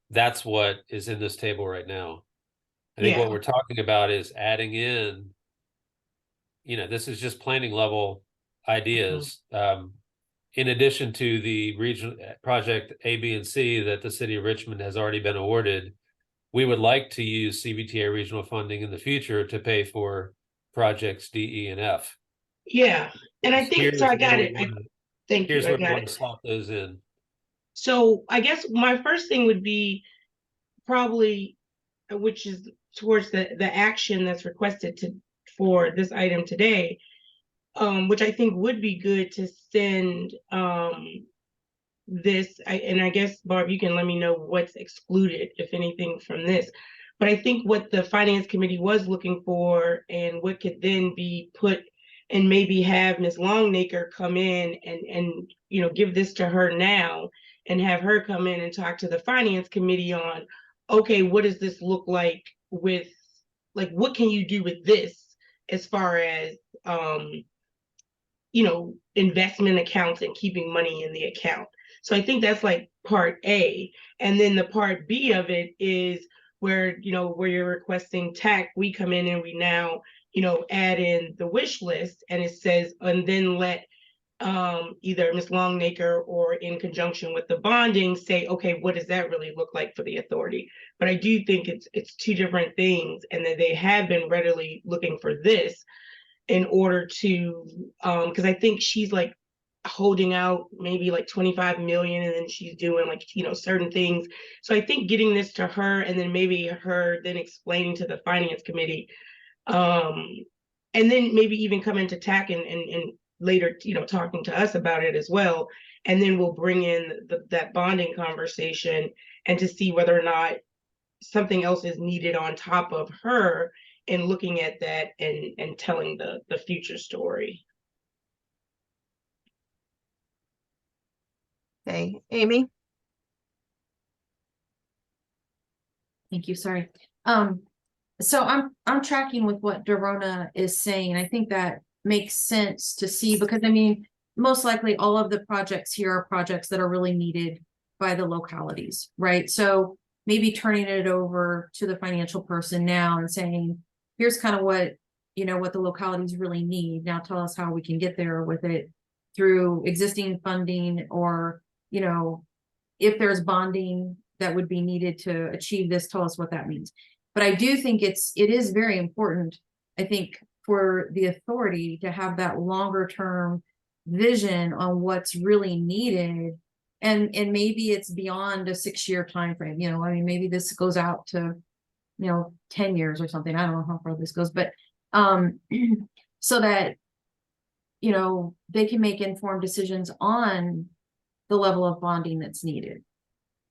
That's what is in this table right now. I think what we're talking about is adding in, this is just planning level ideas. In addition to the regional project A, B, and C that the city of Richmond has already been awarded, we would like to use CVTA regional funding in the future to pay for projects D, E, and F. Yeah, and I think, so I got it. Thank you, Here's I where we got want it. to slot those in. So I guess my first thing would be probably, which is towards the action that's requested for this item today, which I think would be good to send this, and I guess, Barb, you can let me know what's excluded, if anything, from this. But I think what the finance committee was looking for and what could then be put, and maybe have Ms. Longacre come in and give this to her now and have her come in and talk to the finance committee on, okay, what does this look like with, like, what can you do with this as far as investment accounts and keeping money in the account. So I think that's like part A. And then the part B of it is where you're requesting TAC, we come in and we now, add in the wish list, and it says, and then let either Ms. Longacre or in conjunction with the bonding say, okay, what does that really look like for the authority? But I do think it's two different things, and that they have been readily looking for this in order to, because I think she's like holding out maybe like 25 million, and then she's doing like, certain things. So I think getting this to her, and then maybe her then explaining to the finance committee, and then maybe even come into TAC and later, talking to us about it as well. And then we'll bring in that bonding conversation, and to see whether or not something else is needed on top of her, and looking at that and telling the future story. Okay, Amy? Thank you, sorry. So I'm tracking with what Dorona is saying. I think that makes sense to see, because I mean, most likely all of the projects here are projects that are really needed by the localities, right? So maybe turning it over to the financial person now and saying, here's kind of what the localities really need. Now tell us how we can get there with it through existing funding, or you know, if there's bonding that would be needed to achieve this, tell us what that means. But I do think it is very important, I think, for the authority to have that longer term vision on what's really needed. And maybe it's beyond a 6-year time frame, you know, I mean, maybe this goes out to, 10 years or something. I don't know how far this goes, but so that, they can make informed decisions on the level of bonding that's needed.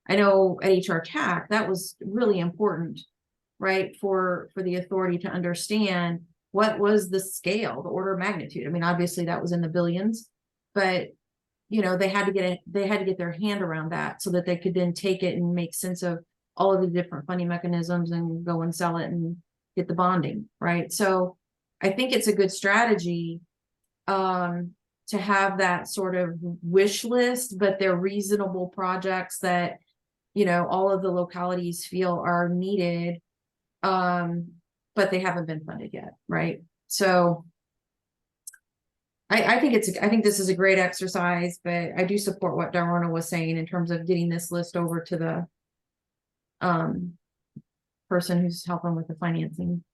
I know at HR TAC, that was really important, right? For the authority to understand what was the scale, the order of magnitude. I mean, obviously that was in the billions, but they had to get their hand around that so that they could then take it and make sense of all of the different funding mechanisms and go and sell it and get the bonding, right? So I think it's a good strategy to have that sort of wish list, but they're reasonable projects that, all of the localities feel are needed, but they haven't been funded yet, right? So I think this is a great exercise, but I do support what Darona was saying in terms of getting this list over to the person who's helping with the financing.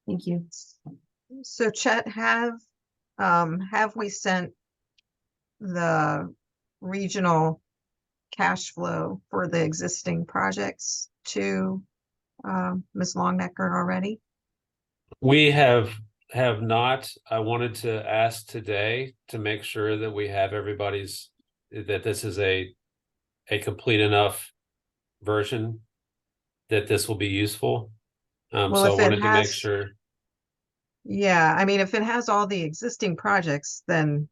Thank you. So Chet, have we sent the regional cash flow for the existing projects to Ms. Longnecker already? We have not. I wanted to ask today to make sure that we have that this is a complete enough version that this will be useful. Well, so I if it wanted to make has- sure. Yeah, I mean, if it has all the existing projects, then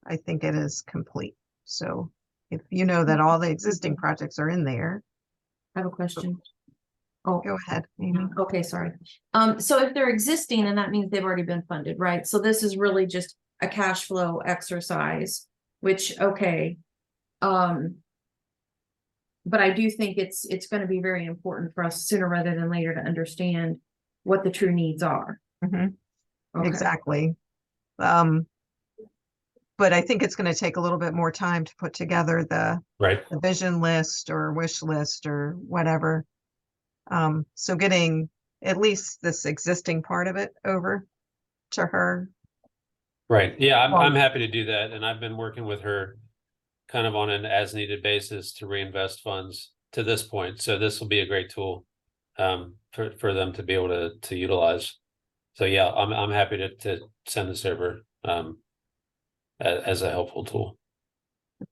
I think it is complete. So if you know that all the existing projects are in there, I have a question. Oh, go ahead, Amy. okay, sorry. So if they're existing, then that means they've already been funded, right? So this is really just a cash flow exercise, which, okay. But I do think it's going to be very important for us sooner rather than later to understand what the true needs are. Mhm. Okay. Exactly. But I think it's going to take a little bit more time to put together the vision list or wish list or whatever. So getting at least this existing part of it over to her. Right. Yeah, I'm Well- happy to do that. And I've been working with her kind of on an as needed basis to reinvest funds to this point. So this will be a great tool for them to be able to utilize. So yeah, I'm happy to send this over as a helpful tool.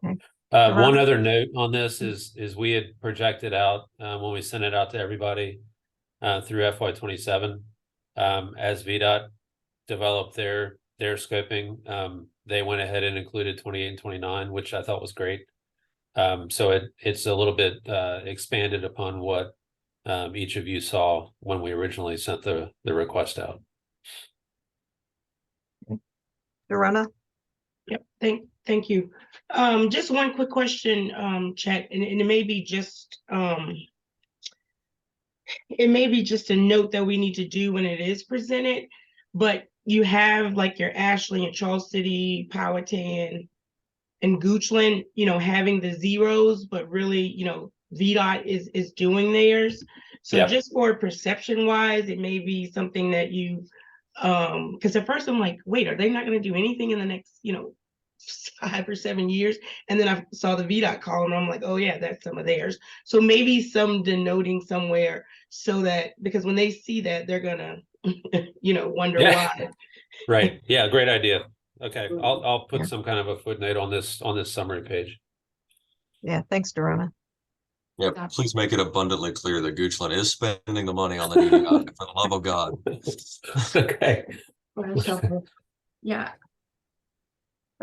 Okay. One other note on this is we had projected out when we sent it out to everybody through FY27 as VDOT developed their scoping. They went ahead and included 28 and 29, which I thought was great. So it's a little bit expanded upon what each of you saw when we originally sent the request out. Dorona? Yep, thank you. Just one quick question, Chet, and it may be just a note that we need to do when it is presented, but you have like your Ashley and Charles City, Powhatan, and Goochland, having the zeros, but really, VDOT is doing theirs. So Yep. just for perception wise, it may be something that you, because at first I'm like, wait, are they not going to do anything in the next, 5 or 7 years? And then I saw the VDOT column and I'm like, oh yeah, that's some of theirs. So maybe some denoting somewhere so that, because when they see that, they're gonna, wonder why. Right. Yeah. Great idea. Okay. I'll put Yeah. some kind of a footnote on this summary page. Yeah, thanks, Dorona. Yeah, please make it abundantly clear that Goochland is spending the money on the DDI, for the love of God. Okay. Yeah.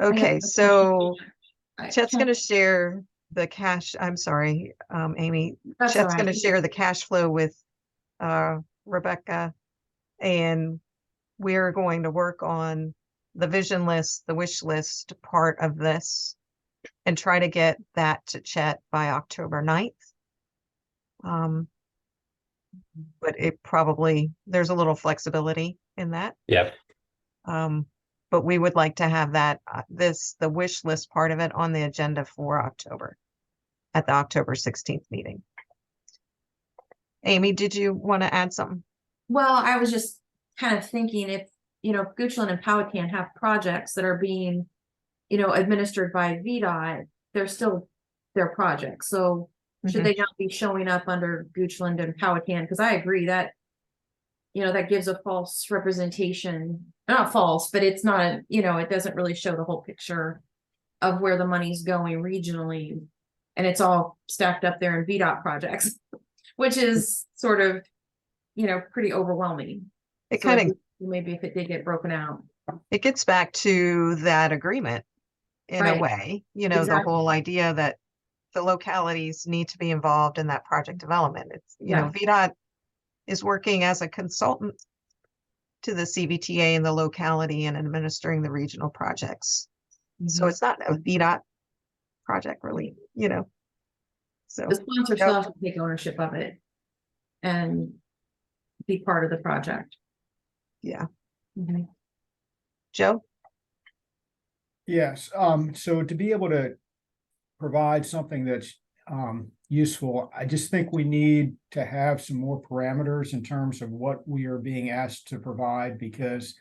Okay, so Chet's Can- going to share the cash. I'm sorry, Amy. That's all Chet's going to right. share the cash flow with Rebecca, and we're going to work on the vision list, the wish list part of this, and try to get that to Chet by October 9th. But there's a little flexibility in that. Yep. But we would like to have that, the wish list part of it on the agenda for October, at the October 16th meeting. Amy, did you want to add something? Well, I was just kind of thinking if, Goochland and Powhatan have projects that are being, administered by VDOT, they're still their projects. So should Mhm. they not be showing up under Goochland and Powhatan? Because I agree that, that gives a false representation, not false, but it's not, it doesn't really show the whole picture of where the money's going regionally. And it's all stacked up there in VDOT projects, which is sort of, pretty overwhelming. It So kind of, maybe if it did get broken out. it gets back to that agreement in a Right. way, the Exactly. whole idea that the localities need to be involved in that project development. It's, Yeah. VDOT is working as a consultant to the CVTA and the locality and administering the regional projects. So Mhm. it's not a VDOT project really, so. The sponsor Yep. still has to take ownership of it and be part of the project. Yeah. Mhm. Joe? Yes, so to be able to provide something that's useful, I just think we need to have some more parameters in terms of what we are being asked to provide, because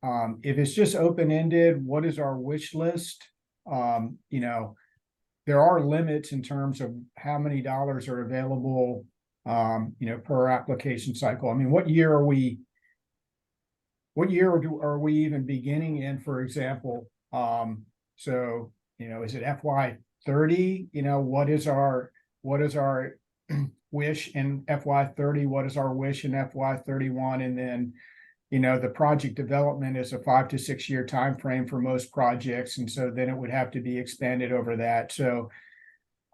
if it's just open-ended, what is our wish list? There are limits in terms of how many dollars are available, per application cycle. I mean, what year are we even beginning in, for example? So, is it FY 30? What is our wish in FY 30? What is our wish in FY 31? And then, the project development is a 5 to 6 year time frame for most projects, and so then it would have to be expanded over that. So,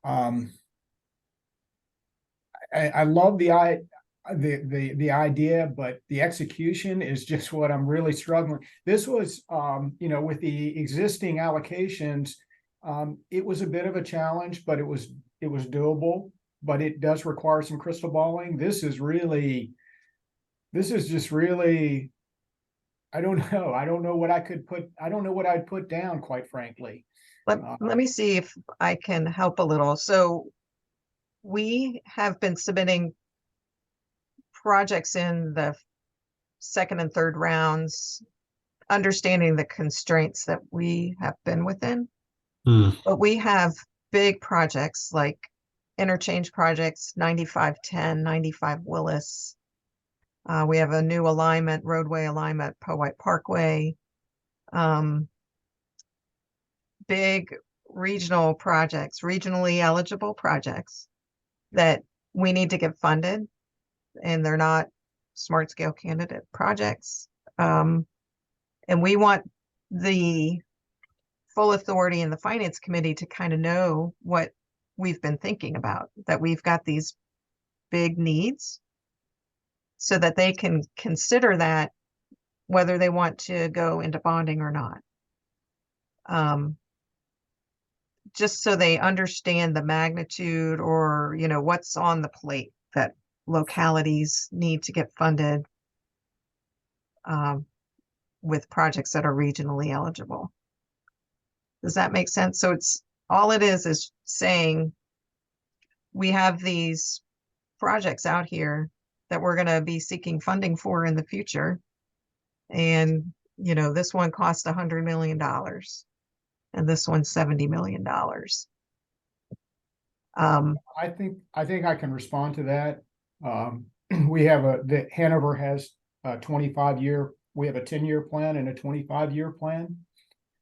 I love the idea, but the execution is just what I'm really struggling. This was, with the existing allocations, it was a bit of a challenge, but it was doable. But it does require some crystal balling. This is just really, I don't know. I don't know what I'd put down, quite frankly. Let me see if I can help a little. So we have been submitting projects in the second and third rounds, understanding the constraints that we have been within. But we have big projects like interchange projects, 9510, 95 Willis. We have a new alignment, roadway alignment, Powhite Parkway. Big regional projects, regionally eligible projects that we need to get funded, and they're not smart scale candidate projects. And we want the full authority in the finance committee to kind of know what we've been thinking about, that we've got these big needs so that they can consider that whether they want to go into bonding or not. Just so they understand the magnitude or, what's on the plate that localities need to get funded with projects that are regionally eligible. Does that make sense? So all it is saying we have these projects out here that we're going to be seeking funding for in the future. And, this one cost $100 million and this one's $70 million. I think I can respond to that. We have Hanover has a 25-year, we have a 10-year plan and a 25-year plan.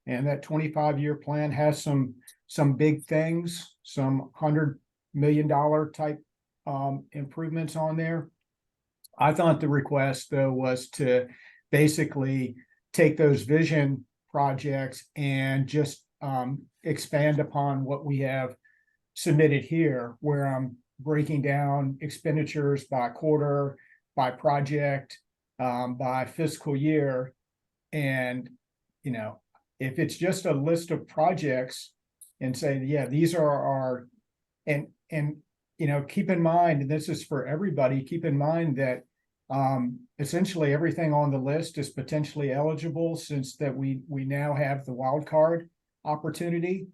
And that 25-year plan has some big things, some $100 million type improvements on there. I thought the request, though, was to basically take those vision projects and just expand upon what we have submitted here, where I'm breaking down expenditures by quarter, by project, by fiscal year. And, if it's just a list of projects and say, yeah, these are our, and keep in mind, and this is for everybody, keep in mind that Essentially everything on the list is potentially eligible since that we now have the wild card opportunity.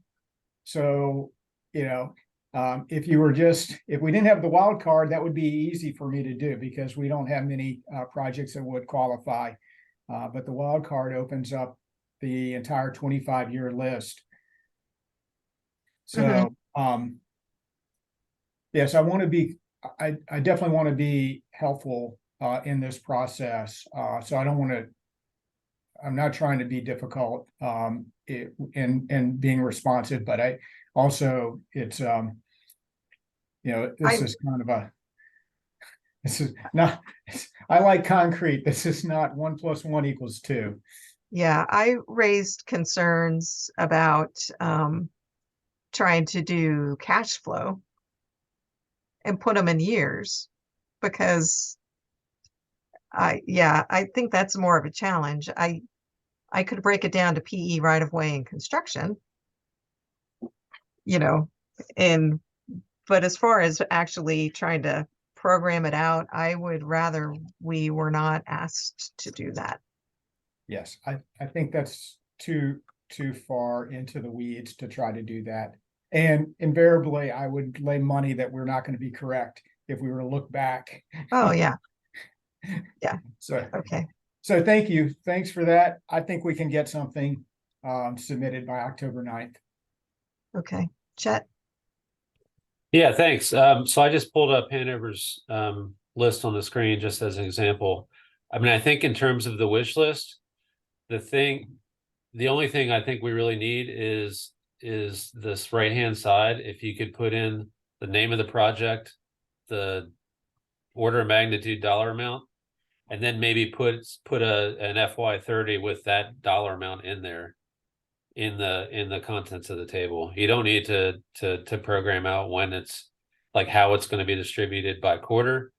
So, if we didn't have the wild card, that would be easy for me to do because we don't have many projects that would qualify. But the wild card opens up the entire 25-year list. So, yes, I definitely want to be helpful in this process. So I'm not trying to be difficult in being responsive, but I also, it's, this is not, I like concrete. This is not 1 + 1 = 2. Yeah, I raised concerns about trying to do cash flow and put them in years because I think that's more of a challenge. I could break it down to PE right of way and construction, but as far as actually trying to program it out, I would rather we were not asked to do that. Yes, I think that's too far into the weeds to try to do that. And invariably, I would lay money that we're not going to be correct if we were to look back. Oh, yeah. Yeah. So, okay. So thank you. Thanks for that. I think we can get something submitted by October 9th. Okay. Chet? Yeah, thanks. So I just pulled up Hanover's list on the screen just as an example. I mean, I think in terms of the wish list, the only thing I think we really need is this right-hand side. If you could put in the name of the project, the order of magnitude dollar amount, and then maybe put an FY30 with that dollar amount in there in the contents of the table. You don't need to program out when it's like how it's going to be distributed by quarter.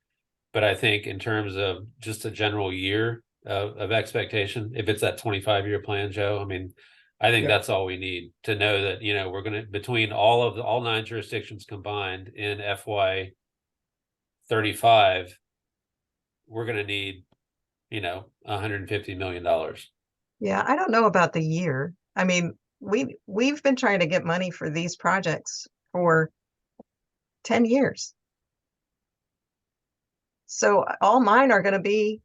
But I think in terms of just a general year of expectation, if it's that 25-year plan, Joe, I mean, I think that's all we need to know that, we're going to, between all 9 jurisdictions combined in FY 35, we're going to need, $150 million. Yeah, I don't know about the year. I mean, we've been trying to get money for these projects for 10 years. So all mine are going to be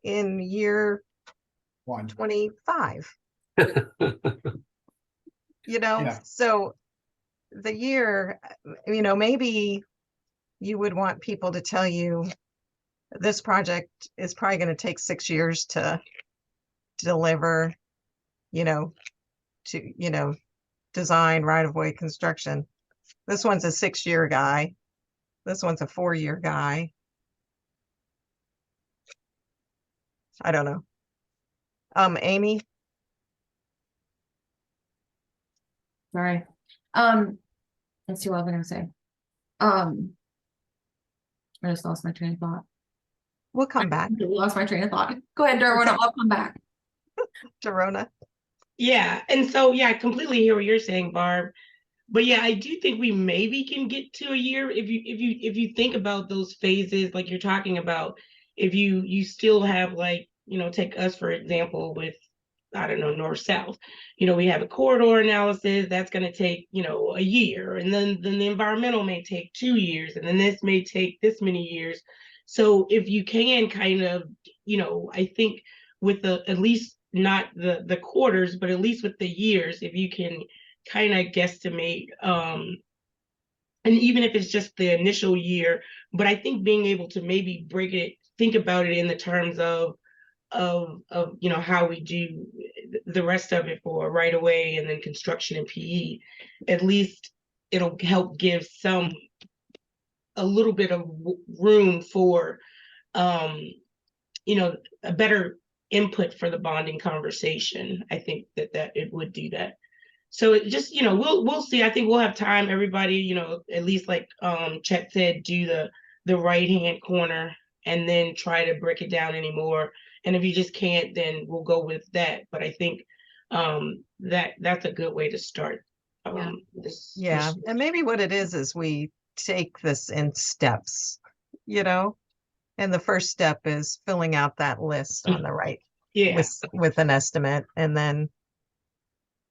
in year 25. So the year, maybe you would want people to tell you this project is probably going to take 6 years to deliver, to design right-of-way construction. This one's a 6-year guy. This one's a 4-year guy. I don't know. Amy? Sorry. Let's see what I was gonna say. I just lost my train of thought. We'll come back. Lost my train of thought. Go ahead, Darwin. I'll come back. Dorona? Yeah, and so I completely hear what you're saying, Barb. But yeah, I do think we maybe can get to a year if you think about those phases like you're talking about. If you still have take us for example with I don't know, north south. We have a corridor analysis that's going to take a year, and then the environmental may take 2 years, and then this may take this many years. So if you can kind of I think with at least not the quarters, but at least with the years, if you can kind of guesstimate, and even if it's just the initial year, but I think being able to maybe think about it in the terms of how we do the rest of it for right away and then construction and PE, at least it'll help give a little bit of room for a better input for the bonding conversation. I think that it would do that. So it just, we'll see. I think we'll have time, everybody, at least like Chet said, do the right-hand corner and then try to break it down anymore. And if you just can't, then we'll go with that. But I think that's a good way to start. And maybe what it is we take this in steps, And the first step is filling out that list on the right Yeah, with an estimate, and then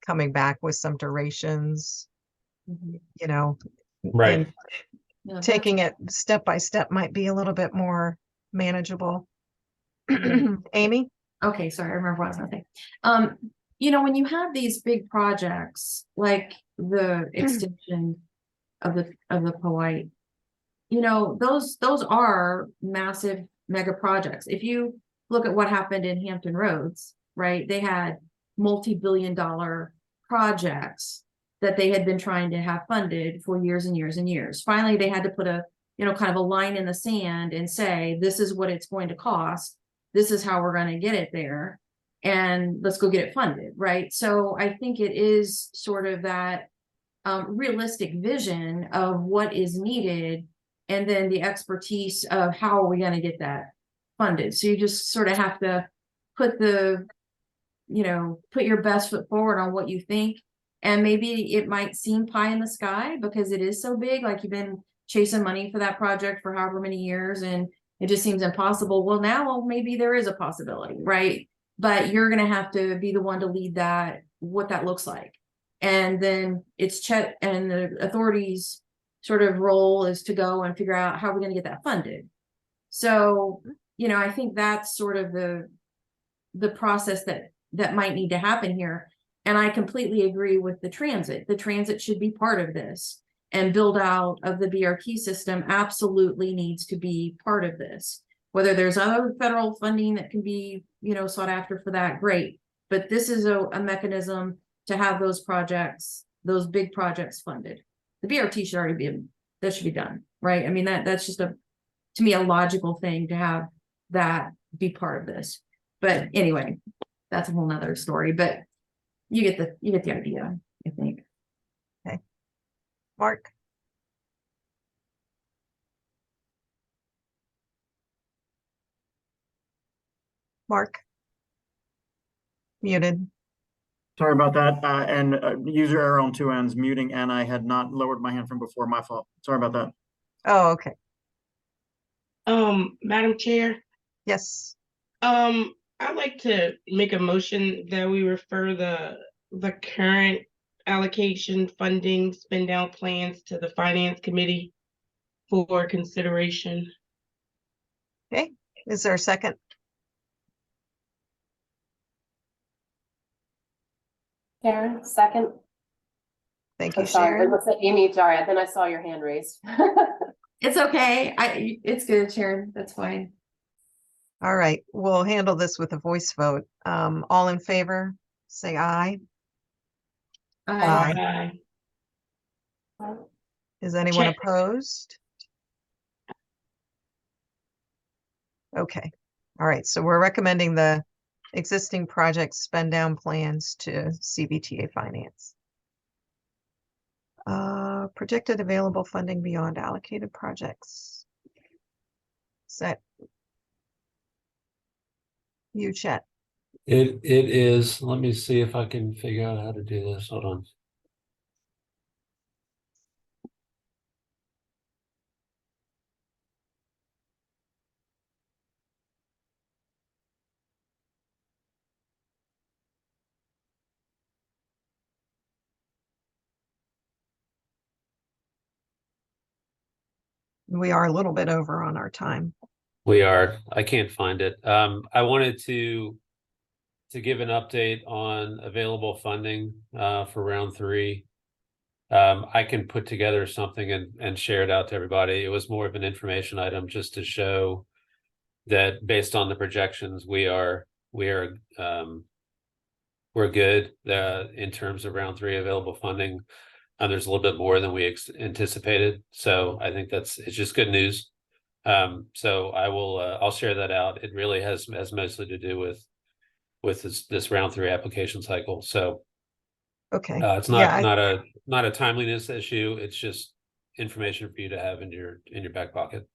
coming back with some durations, Mhm. you know, Right. and Yeah, taking it step by step might be a little bit more manageable. Yeah. Amy? Okay, sorry, I remember what I was gonna say. When you have these big projects, like the extension of the Polite, those are massive mega projects. If you look at what happened in Hampton Roads, right? They had multi-billion-dollar projects that they had been trying to have funded for years and years and years. Finally, they had to put a, kind of a line in the sand and say, this is what it's going to cost. This is how we're going to get it there. And let's go get it funded, right? So I think it is sort of that realistic vision of what is needed, and then the expertise of how are we going to get that funded. So you just sort of have to put put your best foot forward on what you think. And maybe it might seem pie in the sky because it is so big, like you've been chasing money for that project for however many years and it just seems impossible. Well, now maybe there is a possibility, right? But you're going to have to be the one to lead that, what that looks like. And then it's Chet and the authorities sort of role is to go and figure out how we're going to get that funded. So, I think that's sort of the process that might need to happen here. And I completely agree with the transit. The transit should be part of this, and build out of the BRT system absolutely needs to be part of this. Whether there's other federal funding that can be, sought after for that, great. But this is a mechanism to have those projects, those big projects funded. The BRT should already be, that should be done, right? I mean, that's just to me, a logical thing to have that be part of this. But anyway, that's a whole nother story, but you get the idea, I think. Mark? Mark? Muted. Sorry about that. And user error on two ends, muting, and I had not lowered my hand from before. My fault. Sorry about that. Oh, okay. Madam Chair, Yes. I'd like to make a motion that we refer the current allocation funding spend down plans to the Finance Committee for consideration. Okay. Is there a second? Karen, second. Thank you, I'm sorry, Sharon. it looks like Amy, sorry, then I saw your hand raised. It's okay. It's good, Sharon. That's fine. All right, we'll handle this with a voice vote. All in favor, say aye. Aye. Is anyone Check. opposed? Okay. All right, so we're recommending the existing project spend down plans to CVTA Finance. Projected available funding beyond allocated projects. Set. You, Chet. It is, let me see if I can figure out how to do this. Hold on. We are a little bit over on our time. We are. I can't find it. I wanted to give an update on available funding for round 3. I can put together something and share it out to everybody. It was more of an information item just to show that based on the projections, we're good in terms of round 3 available funding. And there's a little bit more than we anticipated. So I think it's just good news. So I'll share that out. It really has mostly to do with this round 3 application cycle. So Okay. it's not a timeliness issue. It's just information for you to have in your back pocket.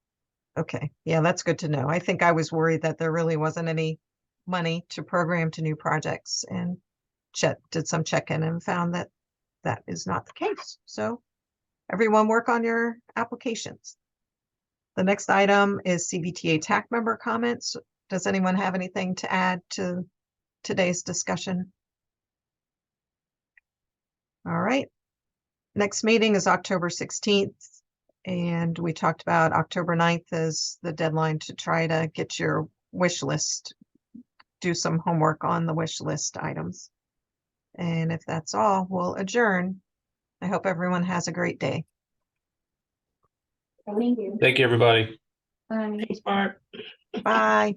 Okay. Yeah, that's good to know. I think I was worried that there really wasn't any money to program to new projects, and Chet did some check-in and found that that is not the case. So everyone work on your applications. The next item is CVTA TAC member comments. Does anyone have anything to add to today's discussion? All right. Next meeting is October 16th. And we talked about October 9th as the deadline to try to get your wish list, do some homework on the wish list items. And if that's all, we'll adjourn. I hope everyone has a great day. Thank you. Thank you, everybody. Bye. Thanks, Barb. Bye.